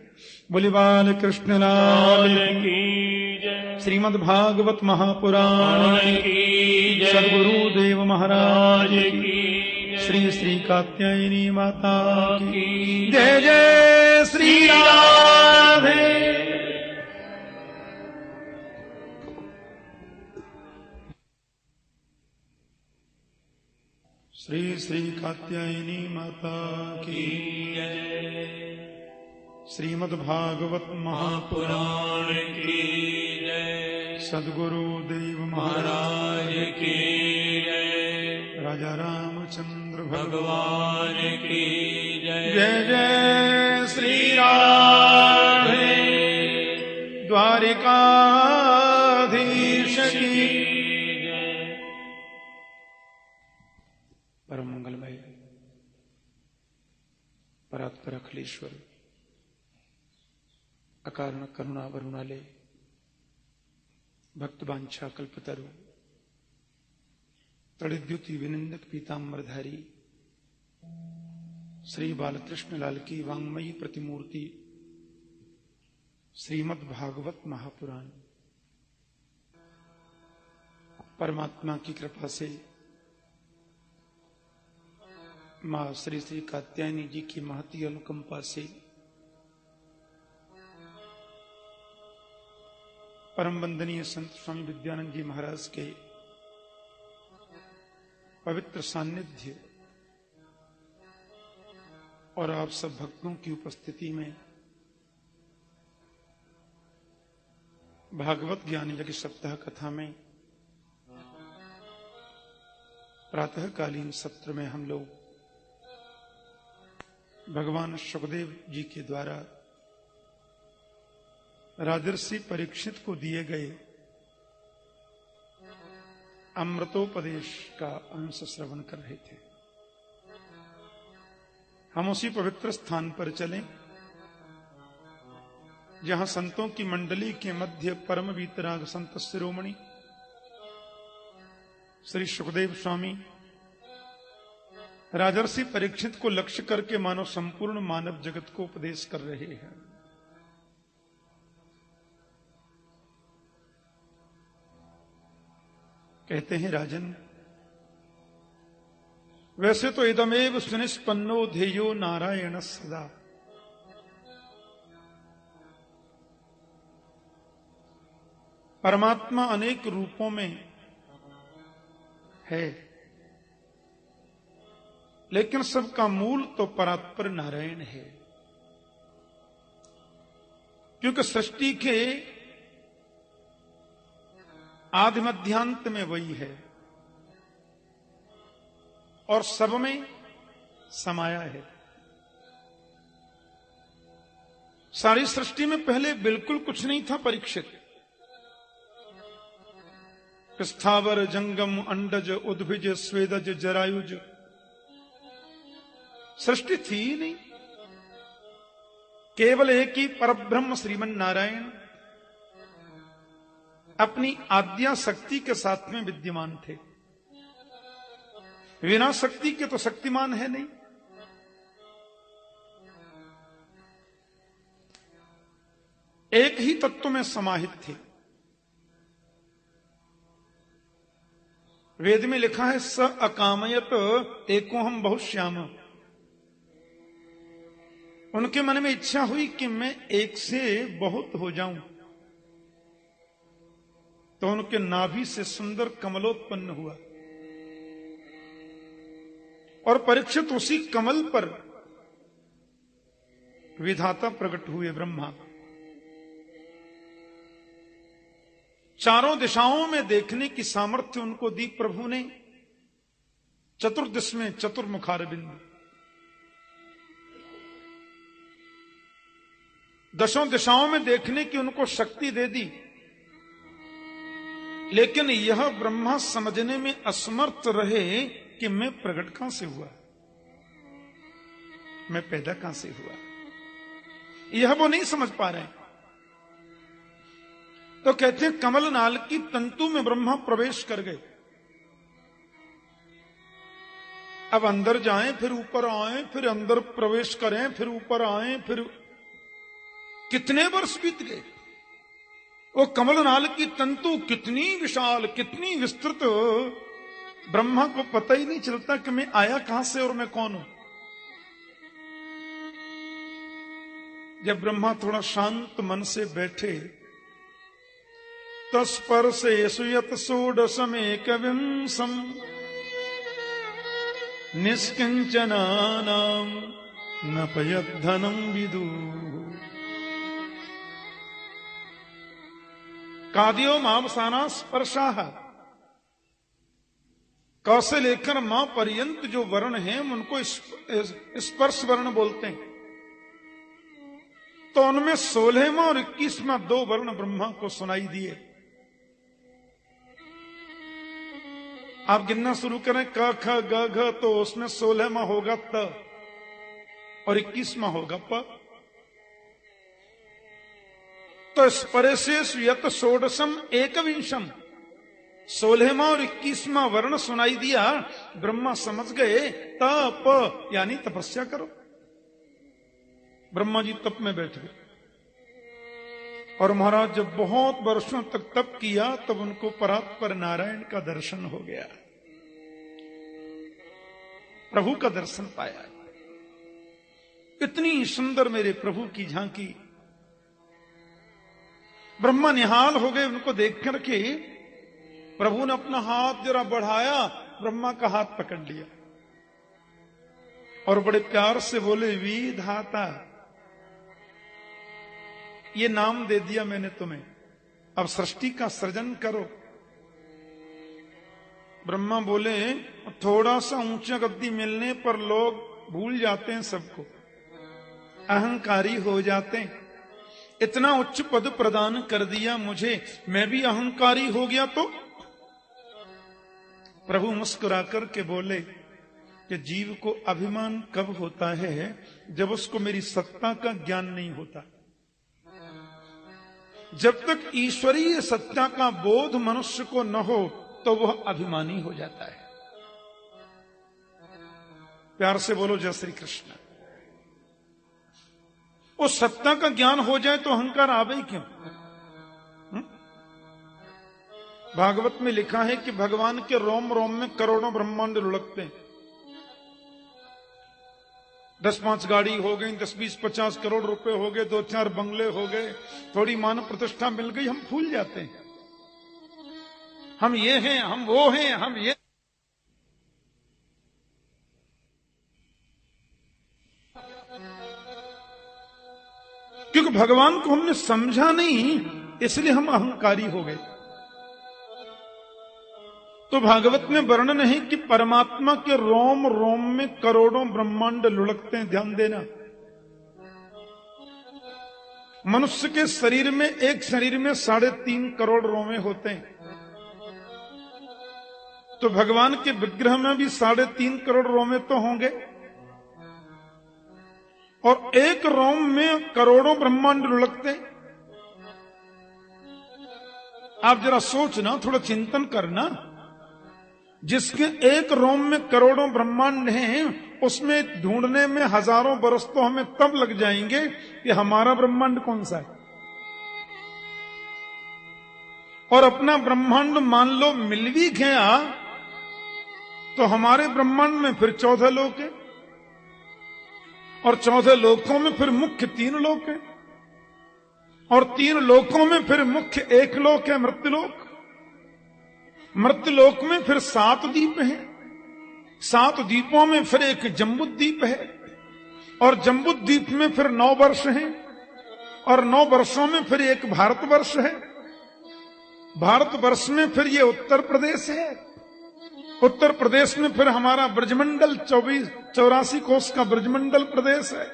बोले बाल कृष्ण लाल की जय, श्रीमद् भागवत महापुराण की जय, सद्गुरुदेव महाराज की श्री श्री कात्यायनी माता की की जय। जय श्री राधे। श्री श्री कात्यायनी माता की जय। श्रीमद्भागवत महापुराण की जय। सद्गुरु देव महाराज की जय। राजा रामचंद्र भगवान की जय। जय जय श्री राधे द्वारिकाधीश की जय। परम मंगलमय परात्पर अखिलेश्वर अकारण करुणा वरुणाले भक्त वांछा कल्पतरु तड़िद्युति विनिंदक पीताम्बरधारी श्री बालकृष्ण लाल की वांग्मयी प्रतिमूर्ति श्रीमद् भागवत महापुराण परमात्मा की कृपा से मां श्री श्री कात्यायनी जी की महती अनुकंपा से परम वंदनीय संत स्वामी विद्यानंद जी महाराज के पवित्र सानिध्य और आप सब भक्तों की उपस्थिति में भागवत ज्ञान यज्ञ सप्ताह कथा में प्रातःकालीन सत्र में हम लोग भगवान सुखदेव जी के द्वारा राजर्षि परीक्षित को दिए गए अमृतोपदेश का अंश श्रवण कर रहे थे। हम उसी पवित्र स्थान पर चलें जहां संतों की मंडली के मध्य परम वीतराग संत शिरोमणि श्री सुखदेव स्वामी राजर्षि परीक्षित को लक्ष्य करके मानो संपूर्ण मानव जगत को उपदेश कर रहे हैं। कहते हैं राजन, वैसे तो इदमेव सुनिष्पन्नो ध्येयो नारायण सदा। परमात्मा अनेक रूपों में है, लेकिन सबका मूल तो परात्पर नारायण है, क्योंकि सृष्टि के आदि मध्यांत में वही है और सब में समाया है। सारी सृष्टि में पहले बिल्कुल कुछ नहीं था परीक्षित। स्थावर जंगम अंडज उद्भिज स्वेदज जरायुज सृष्टि थी ही नहीं। केवल एक ही परब्रह्म श्रीमन नारायण अपनी आद्या शक्ति के साथ में विद्यमान थे। बिना शक्ति के तो शक्तिमान है नहीं। एक ही तत्व में समाहित थे। वेद में लिखा है स अकामयत एकोहम बहुश्याम। उनके मन में इच्छा हुई कि मैं एक से बहुत हो जाऊं, तो उनके नाभि से सुंदर कमलोत्पन्न हुआ और परीक्षित उसी कमल पर विधाता प्रकट हुए ब्रह्मा। चारों दिशाओं में देखने की सामर्थ्य उनको दी प्रभु ने। चतुर्दिश में चतुर्मुखार बिंदु, दशों दिशाओं में देखने की उनको शक्ति दे दी। लेकिन यह ब्रह्मा समझने में असमर्थ रहे कि मैं प्रकट कहां से हुआ, मैं पैदा कहां से हुआ, यह वो नहीं समझ पा रहे। तो कहते हैं कमल नाल की तंतु में ब्रह्मा प्रवेश कर गए। अब अंदर जाएं, फिर ऊपर आए, फिर अंदर प्रवेश करें, फिर ऊपर आए, फिर कितने वर्ष बीत गए। वो कमल नाल की तंतु कितनी विशाल, कितनी विस्तृत, ब्रह्मा को पता ही नहीं चलता कि मैं आया कहां से और मैं कौन हूं। जब ब्रह्मा थोड़ा शांत मन से बैठे, तस्पर से सुयत षोडशमेकविंशम् निष्किंचनानां न पयद्धनं विदु। कादियो मांसाना स्पर्शाः, क से लेकर मां पर्यंत जो वर्ण हैं उनको स्पर्श वर्ण बोलते हैं। तो उनमें 16वां और 21वां 2 वर्ण ब्रह्मा को सुनाई दिए। आप गिनना शुरू करें, क ख ग घ, तो उसमें 16वां होगा त और 21वां होगा प। तो स्परेशेष यत षोडशम एकविंशम, 16वां और 21वां वर्ण सुनाई दिया। ब्रह्मा समझ गए तप यानी तपस्या करो। ब्रह्मा जी तप में बैठ गए और महाराज जब बहुत वर्षों तक तप किया तब उनको परात्पर नारायण का दर्शन हो गया, प्रभु का दर्शन पाया। इतनी सुंदर मेरे प्रभु की झांकी। ब्रह्मा निहाल हो गए उनको देख करके। प्रभु ने अपना हाथ जरा बढ़ाया, ब्रह्मा का हाथ पकड़ लिया और बड़े प्यार से बोले, विधाता, ये नाम दे दिया मैंने तुम्हें, अब सृष्टि का सृजन करो। ब्रह्मा बोले, थोड़ा सा ऊंचा गद्दी मिलने पर लोग भूल जाते हैं सबको, अहंकारी हो जाते हैं। इतना उच्च पद प्रदान कर दिया मुझे, मैं भी अहंकारी हो गया तो? प्रभु मुस्कुरा करके बोले कि जीव को अभिमान कब होता है? जब उसको मेरी सत्ता का ज्ञान नहीं होता। जब तक ईश्वरीय सत्ता का बोध मनुष्य को न हो तो वह अभिमानी हो जाता है। प्यार से बोलो जय श्री कृष्ण। उस सत्ता का ज्ञान हो जाए तो अहंकार आवे ही क्यों? भागवत में लिखा है कि भगवान के रोम रोम में करोड़ों ब्रह्मांड लुढ़कते हैं। 10-5 गाड़ी हो गई, 10-20-50 करोड़ रुपए हो गए, 2-4 बंगले हो गए, थोड़ी मान प्रतिष्ठा मिल गई, हम भूल जाते हैं हम ये हैं, हम वो हैं, हम ये। क्योंकि भगवान को हमने समझा नहीं, इसलिए हम अहंकारी हो गए। तो भागवत में वर्णन है कि परमात्मा के रोम रोम में करोड़ों ब्रह्मांड लुढ़कते हैं। ध्यान देना, मनुष्य के शरीर में, एक शरीर में 3.5 करोड़ रोमे होते हैं। तो भगवान के विग्रह में भी 3.5 करोड़ रोमे तो होंगे, और एक रोम में करोड़ों ब्रह्मांड लुढ़कते हैं। आप जरा सोचना, थोड़ा चिंतन करना। जिसके एक रोम में करोड़ों ब्रह्मांड हैं, उसमें ढूंढने में हजारों बरस तो हमें तब लग जाएंगे कि हमारा ब्रह्मांड कौन सा है। और अपना ब्रह्मांड मान लो मिल भी गया तो हमारे ब्रह्मांड में फिर 14 लोक है, और 14 लोकों में फिर मुख्य 3 लोक है, और 3 लोकों में फिर मुख्य 1 लोक है, मृत्युलोक। मृत्युलोक में फिर 7 द्वीप हैं, 7 द्वीपों में फिर एक जम्बूद्वीप है, और जम्बूद्वीप में फिर 9 वर्ष हैं, और 9 वर्षों में फिर एक भारतवर्ष है। भारतवर्ष में फिर ये उत्तर प्रदेश है, उत्तर प्रदेश में फिर हमारा ब्रजमंडल 84 कोस का ब्रजमंडल प्रदेश है,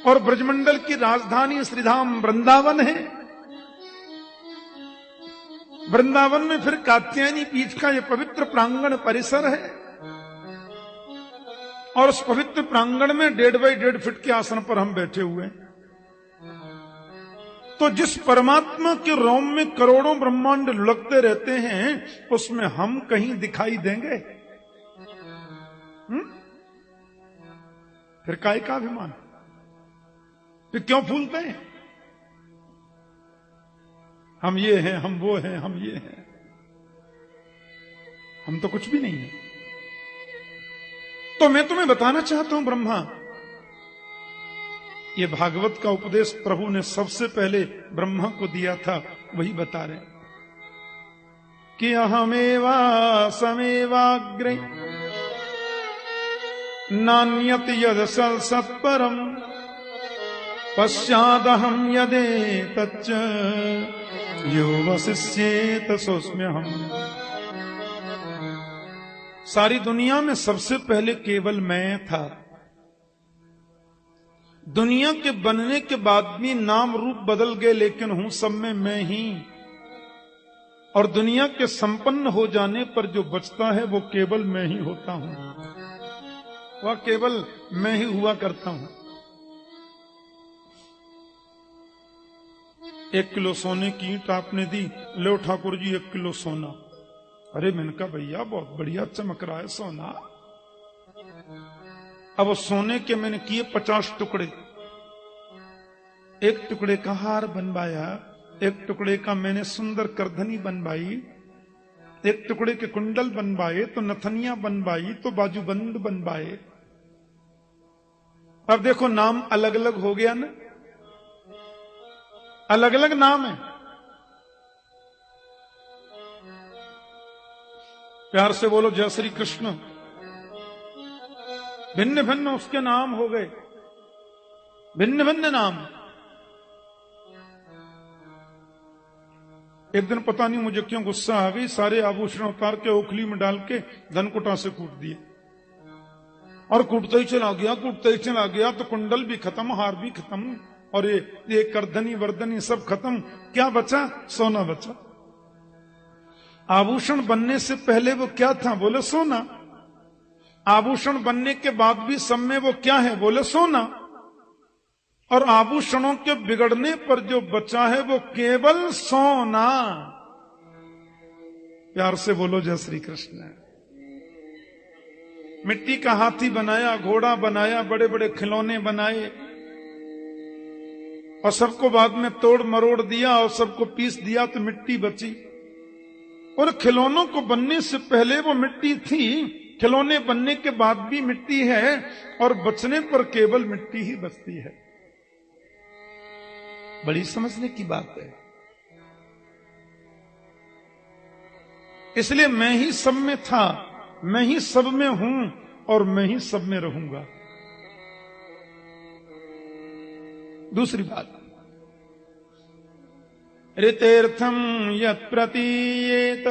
और ब्रजमंडल की राजधानी श्रीधाम वृंदावन है। वृंदावन में फिर कात्यायनी पीठ का यह पवित्र प्रांगण परिसर है, और उस पवित्र प्रांगण में 1.5 बाई 1.5 फीट के आसन पर हम बैठे हुए हैं। तो जिस परमात्मा के रोम में करोड़ों ब्रह्मांड लुढ़कते रहते हैं, उसमें हम कहीं दिखाई देंगे? फिर काय का अभिमान? फिर क्यों फूलते हैं? हम ये हैं, हम वो हैं, हम ये हैं। हम तो कुछ भी नहीं है। तो मैं तुम्हें बताना चाहता हूं ब्रह्मा, ये भागवत का उपदेश प्रभु ने सबसे पहले ब्रह्मा को दिया था, वही बता रहे कि अहमेवा समेवाग्रे नान्यत यद सत्परम पश्चादहम यदे तच्च यो वशिष्येत सोस्म्यहम। सारी दुनिया में सबसे पहले केवल मैं था। दुनिया के बनने के बाद भी नाम रूप बदल गए, लेकिन हूं सब में मैं ही। और दुनिया के संपन्न हो जाने पर जो बचता है वो केवल मैं ही होता हूं, वह केवल मैं ही हुआ करता हूं। 1 किलो सोने की ईंट आपने दी, लो ठाकुर जी 1 किलो सोना। अरे मैंने कहा भैया बहुत बढ़िया चमक रहा है सोना। अब वो सोने के मैंने किए 50 टुकड़े, एक टुकड़े का हार बनवाया, एक टुकड़े का मैंने सुंदर करधनी बनवाई, एक टुकड़े के कुंडल बनवाए, तो नथनिया बनवाई, तो बाजूबंद बनवाए। अब देखो नाम अलग अलग हो गया ना, अलग अलग नाम है। प्यार से बोलो जय श्री कृष्ण। भिन्न भिन्न उसके नाम हो गए, भिन्न भिन्न नाम। एक दिन पता नहीं मुझे क्यों गुस्सा आ गई, सारे आभूषण उतार के ओखली में डाल के धनकुटा से कूट दिए, और कूटते ही चला गया, कूटते ही चला गया, तो कुंडल भी खत्म, हार भी खत्म, और ये करधनी वर्धनी सब खत्म। क्या बचा? सोना बचा। आभूषण बनने से पहले वो क्या था? बोले सोना। आभूषण बनने के बाद भी सब में वो क्या है? बोले सोना। और आभूषणों के बिगड़ने पर जो बचा है वो केवल सोना। प्यार से बोलो जय श्री कृष्ण। मिट्टी का हाथी बनाया, घोड़ा बनाया, बड़े बड़े खिलौने बनाए, और सबको बाद में तोड़ मरोड़ दिया और सबको पीस दिया तो मिट्टी बची। और खिलौनों को बनने से पहले वो मिट्टी थी, खिलौने बनने के बाद भी मिट्टी है, और बचने पर केवल मिट्टी ही बचती है। बड़ी समझने की बात है। इसलिए मैं ही सब में था, मैं ही सब में हूं, और मैं ही सब में रहूंगा। दूसरी बात, ऋतेर्थम यत् प्रतीयेत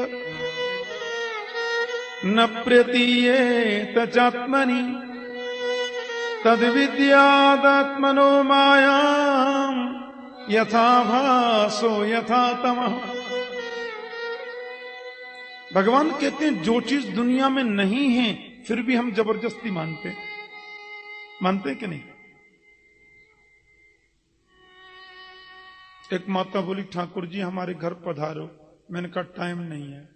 न प्रतीयेत चात्मनि तद विद्यादात्मनो मायाम यथा भासो यथा तमः। भगवान कहते हैं जो चीज दुनिया में नहीं है फिर भी हम जबरदस्ती मानते कि नहीं? एक माता बोली ठाकुर जी हमारे घर पधारो। मैंने कहा टाइम नहीं है,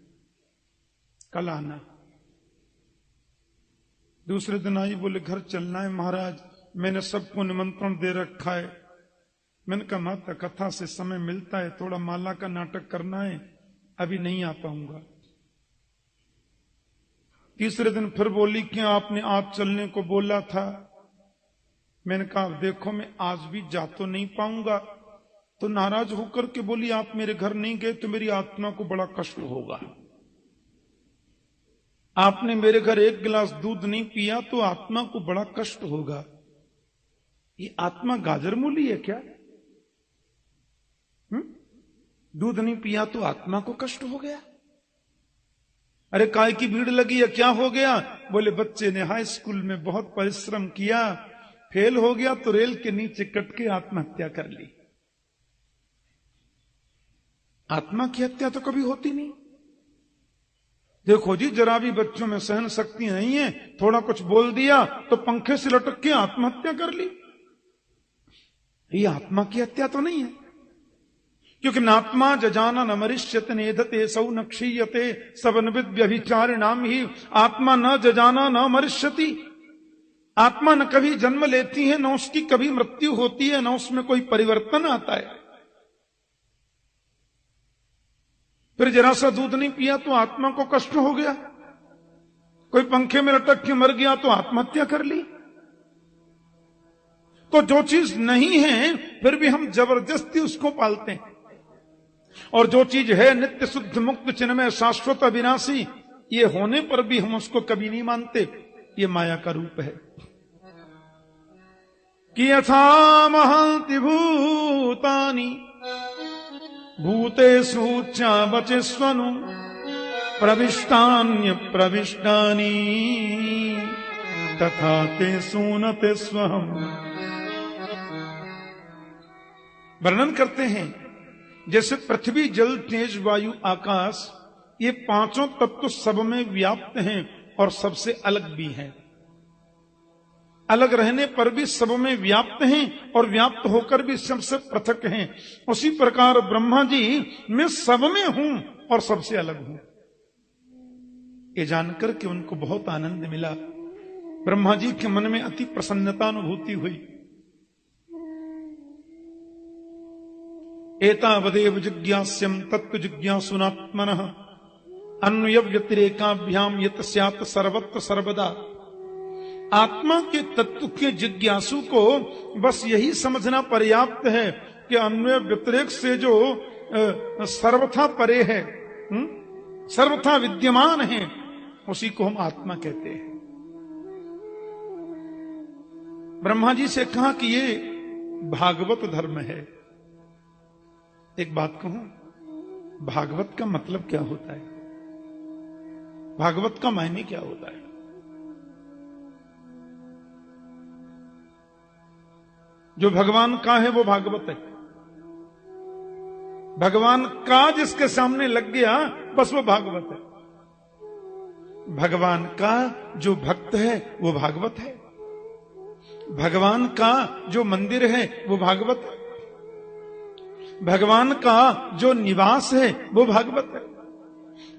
कल आना। दूसरे दिन आई, बोले घर चलना है महाराज, मैंने सबको निमंत्रण दे रखा है। मैंने कहा माता कथा से समय मिलता है, थोड़ा माला का नाटक करना है, अभी नहीं आ पाऊंगा। तीसरे दिन फिर बोली कि आपने आज चलने को बोला था। मैंने कहा देखो मैं आज भी जा तो नहीं पाऊंगा। तो नाराज होकर के बोली आप मेरे घर नहीं गए तो मेरी आत्मा को बड़ा कष्ट होगा। आपने मेरे घर 1 गिलास दूध नहीं पिया तो आत्मा को बड़ा कष्ट होगा। ये आत्मा गाजर मूली है क्या? दूध नहीं पिया तो आत्मा को कष्ट हो गया? अरे काय की भीड़ लगी है, क्या हो गया? बोले बच्चे ने हाई स्कूल में बहुत परिश्रम किया, फेल हो गया तो रेल के नीचे कट के आत्महत्या कर ली। आत्मा की हत्या तो कभी होती नहीं। देखो जी जरा भी बच्चों में सहन शक्ति नहीं है, थोड़ा कुछ बोल दिया तो पंखे से लटक के आत्महत्या कर ली। ये आत्मा की हत्या तो नहीं है, क्योंकि नात्मा जजाना न मरिष्यत नेधते सौ न क्षीयते सबनविद व्यभिचारिणाम ही। आत्मा न जजाना न मरिष्यति। आत्मा न कभी जन्म लेती है, न उसकी कभी मृत्यु होती है, न उसमें कोई परिवर्तन आता है। फिर जरा सा दूध नहीं पिया तो आत्मा को कष्ट हो गया, कोई पंखे में लटक के मर गया तो आत्महत्या कर ली। तो जो चीज नहीं है फिर भी हम जबरदस्ती उसको पालते हैं, और जो चीज है नित्य शुद्ध मुक्त चिन्मय शाश्वत अविनाशी, ये होने पर भी हम उसको कभी नहीं मानते। ये माया का रूप है। कि यथा महन्ति भूतानि भूतेषु चावचिष्वनु प्रविष्टान्य प्रविष्टानि तथा तेषु न तेष्वहम्। वर्णन करते हैं जैसे पृथ्वी, जल, तेज, वायु, आकाश, ये पांचों तत्व सब में व्याप्त हैं और सबसे अलग भी हैं। अलग रहने पर भी सब में व्याप्त हैं और व्याप्त होकर भी सबसे पृथक हैं। उसी प्रकार ब्रह्मा जी मैं सब में हूं और सबसे अलग हूं। ये जानकर के उनको बहुत आनंद मिला। ब्रह्मा जी के मन में अति प्रसन्नता अनुभूति हुई। एतावदेव जिज्ञास्यम् तत्व जिज्ञासुनात्मनः अन्वय व्यतिरेकाभ्याम यत स्यात् सर्वत्र सर्वदा। आत्मा के तत्व के जिज्ञासु को बस यही समझना पर्याप्त है कि अन्वय व्यतिरेक से जो सर्वथा परे है, सर्वथा विद्यमान है, उसी को हम आत्मा कहते हैं। ब्रह्मा जी से कहा कि ये भागवत धर्म है। एक बात कहूं, भागवत का मतलब क्या होता है? भागवत का मायने क्या होता है? जो भगवान का है वो भागवत है। भगवान का जिसके सामने लग गया बस वो भागवत है। भगवान का जो भक्त है वो भागवत है। भगवान का जो मंदिर है वो भागवत है। भगवान का जो निवास है वो भागवत है।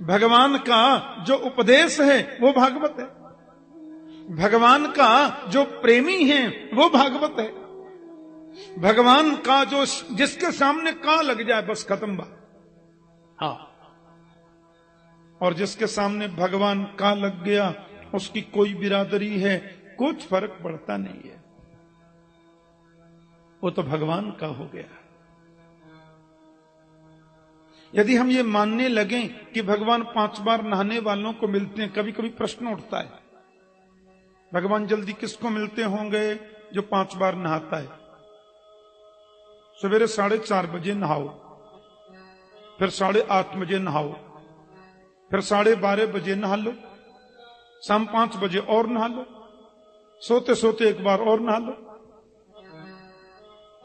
भगवान का जो उपदेश है वो भागवत है। भगवान का जो प्रेमी है वो भागवत है। भगवान का जो जिसके सामने का लग जाए बस खत्म बात। हाँ, और जिसके सामने भगवान का लग गया उसकी कोई बिरादरी है कुछ फर्क पड़ता नहीं है, वो तो भगवान का हो गया। यदि हम ये मानने लगें कि भगवान 5 बार नहाने वालों को मिलते हैं, कभी कभी प्रश्न उठता है भगवान जल्दी किसको मिलते होंगे? जो 5 बार नहाता है। सवेरे 4:30 बजे नहाओ, फिर 8:30 बजे नहाओ, फिर 12:30 बजे नहा लो, शाम 5 बजे और नहा लो, सोते सोते एक बार और नहा लो।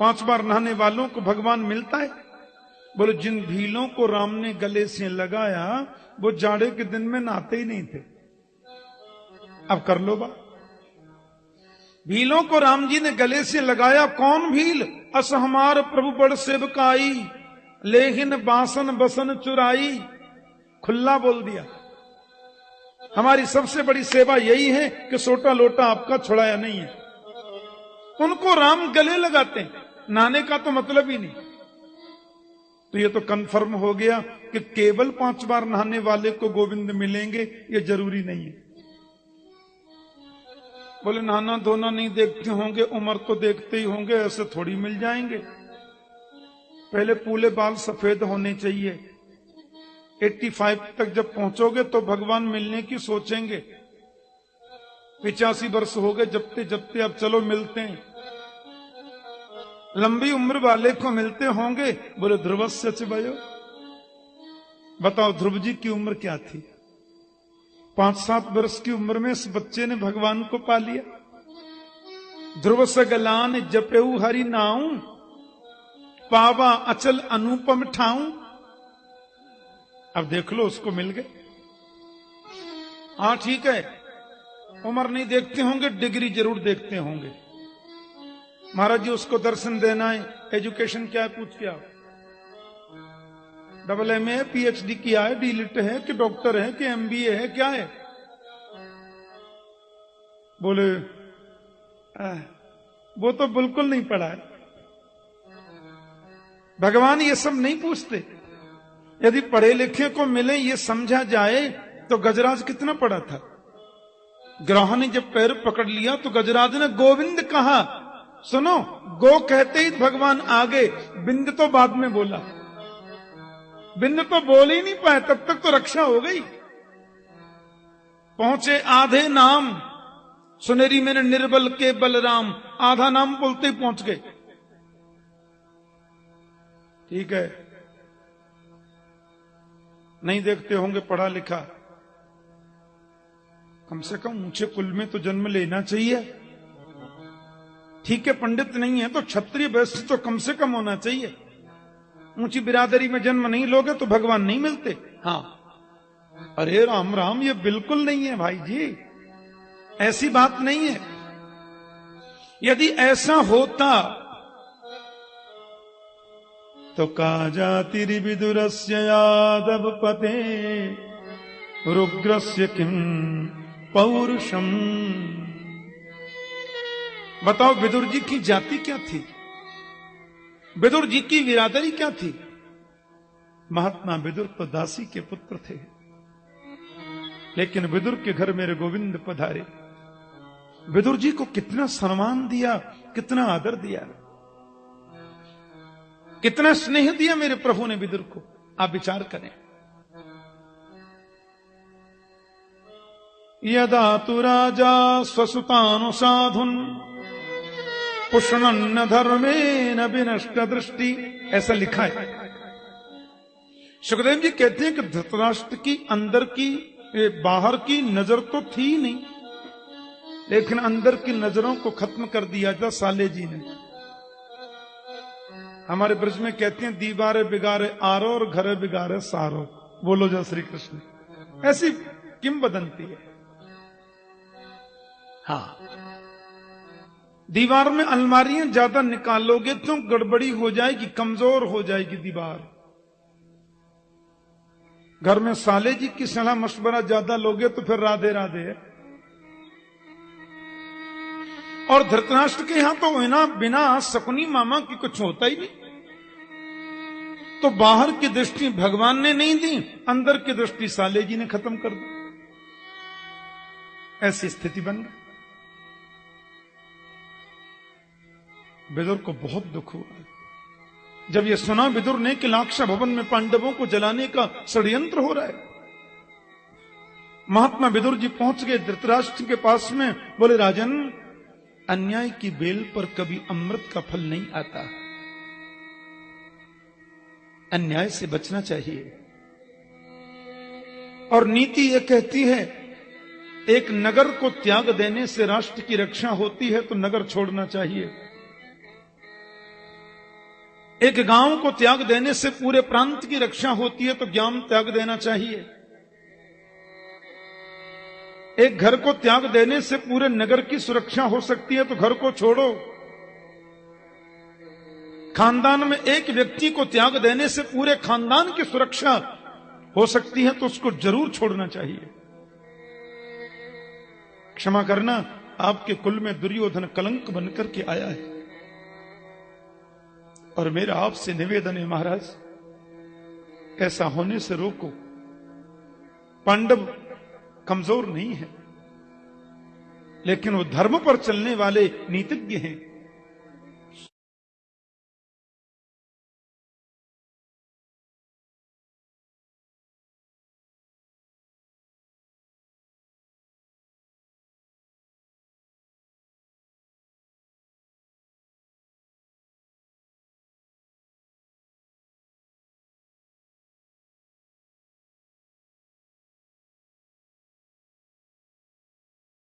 5 बार नहाने वालों को भगवान मिलता है। बोले जिन भीलों को राम ने गले से लगाया वो जाड़े के दिन में नहाते ही नहीं थे। अब कर लो बात। भीलों को राम जी ने गले से लगाया। कौन भील? अस हमार प्रभु बड़ सेवकाई, लेकिन बासन बसन चुराई। खुला बोल दिया, हमारी सबसे बड़ी सेवा यही है कि सोटा लोटा आपका छुड़ाया नहीं है। उनको राम गले लगाते हैं, नहाने का तो मतलब ही नहीं। तो ये तो कंफर्म हो गया कि केवल 5 बार नहाने वाले को गोविंद मिलेंगे, ये जरूरी नहीं है। बोले नहाना धोना नहीं देखते होंगे, उम्र तो देखते ही होंगे, ऐसे थोड़ी मिल जाएंगे। पहले पूरे बाल सफेद होने चाहिए। 85 तक जब पहुंचोगे तो भगवान मिलने की सोचेंगे। 85 वर्ष हो गए जबते जबते, अब चलो मिलते हैं। लंबी उम्र वाले को मिलते होंगे। बोले ध्रुवस्य च वयो। बताओ ध्रुव जी की उम्र क्या थी? 5-7 वर्ष की उम्र में इस बच्चे ने भगवान को पा लिया। ध्रुव सगलान जपेऊ हरि नाऊ, पावा अचल अनुपम ठाऊ। अब देख लो उसको मिल गए। हाँ ठीक है, उम्र नहीं देखते होंगे, डिग्री जरूर देखते होंगे। महाराज जी उसको दर्शन देना है, एजुकेशन क्या है पूछ के आओ। AA PhD किया है, डीलिट है कि डॉक्टर है कि MBA है, क्या है? बोले वो तो बिल्कुल नहीं पढ़ा है। भगवान ये सब नहीं पूछते। यदि पढ़े लिखे को मिले ये समझा जाए तो गजराज कितना पढ़ा था? ग्रह ने जब पैर पकड़ लिया तो गजराज ने गोविंद कहा। सुनो, गो कहते ही भगवान आगे, बिंद तो बाद में बोला। बिंद तो बोल ही नहीं पाए, तब तक तो रक्षा हो गई। पहुंचे आधे नाम, सुनेरी मैंने निर्बल के बलराम, आधा नाम बोलते ही पहुंच गए। ठीक है, नहीं देखते होंगे पढ़ा लिखा, कम से कम ऊंचे कुल में तो जन्म लेना चाहिए। ठीक है, पंडित नहीं है तो क्षत्रिय वैश्य तो कम से कम होना चाहिए। ऊंची बिरादरी में जन्म नहीं लोगे तो भगवान नहीं मिलते। हाँ, अरे राम राम, ये बिल्कुल नहीं है भाई जी, ऐसी बात नहीं है। यदि ऐसा होता तो काजातिरि विदुरस्य यादव पते रुग्रस्य किम पौरुषम। बताओ विदुर जी की जाति क्या थी, विदुर जी की बिरादरी क्या थी? महात्मा विदुर तो दासी के पुत्र थे, लेकिन विदुर के घर मेरे गोविंद पधारे। विदुर जी को कितना सम्मान दिया, कितना आदर दिया, कितना स्नेह दिया मेरे प्रभु ने विदुर को। आप विचार करें। यदा तु राजा स्वसुतानुसाधुन पुष्णन्न धर्मेण विनष्ट दृष्टि, ऐसा लिखा है। सुखदेव जी कहते हैं कि धृतराष्ट्र की अंदर की बाहर की नजर तो थी नहीं, लेकिन अंदर की नजरों को खत्म कर दिया था साले जी ने। हमारे ब्रज में कहते हैं दीवारे बिगारे आरो और घरे बिगारे सारो। बोलो जय श्री कृष्ण। ऐसी किंवदंती है। हाँ, दीवार में अलमारियां ज्यादा निकालोगे तो गड़बड़ी हो जाएगी, कमजोर हो जाएगी दीवार। घर में साले जी की सलाह मशवरा ज्यादा लोगे तो फिर राधे राधे है। और धृतराष्ट्र के यहां तो बिना शकुनी मामा की कुछ होता ही नहीं। तो बाहर की दृष्टि भगवान ने नहीं दी, अंदर की दृष्टि साले जी ने खत्म कर दी। ऐसी स्थिति बन गई। विदुर को बहुत दुख हुआ जब यह सुना विदुर ने कि लाक्षा भवन में पांडवों को जलाने का षड्यंत्र हो रहा है। महात्मा विदुर जी पहुंच गए धृतराष्ट्र के पास में, बोले राजन, अन्याय की बेल पर कभी अमृत का फल नहीं आता, अन्याय से बचना चाहिए। और नीति यह कहती है एक नगर को त्याग देने से राष्ट्र की रक्षा होती है, तो नगर छोड़ना चाहिए। एक गांव को त्याग देने से पूरे प्रांत की रक्षा होती है, तो ग्राम त्याग देना चाहिए। एक घर को त्याग देने से पूरे नगर की सुरक्षा हो सकती है, तो घर को छोड़ो। खानदान में एक व्यक्ति को त्याग देने से पूरे खानदान की सुरक्षा हो सकती है, तो उसको जरूर छोड़ना चाहिए। क्षमा करना, आपके कुल में दुर्योधन कलंक बनकर के आया है, और मेरा आपसे निवेदन है महाराज, ऐसा होने से रोको। पांडव कमजोर नहीं है, लेकिन वो धर्म पर चलने वाले नीतिज्ञ हैं।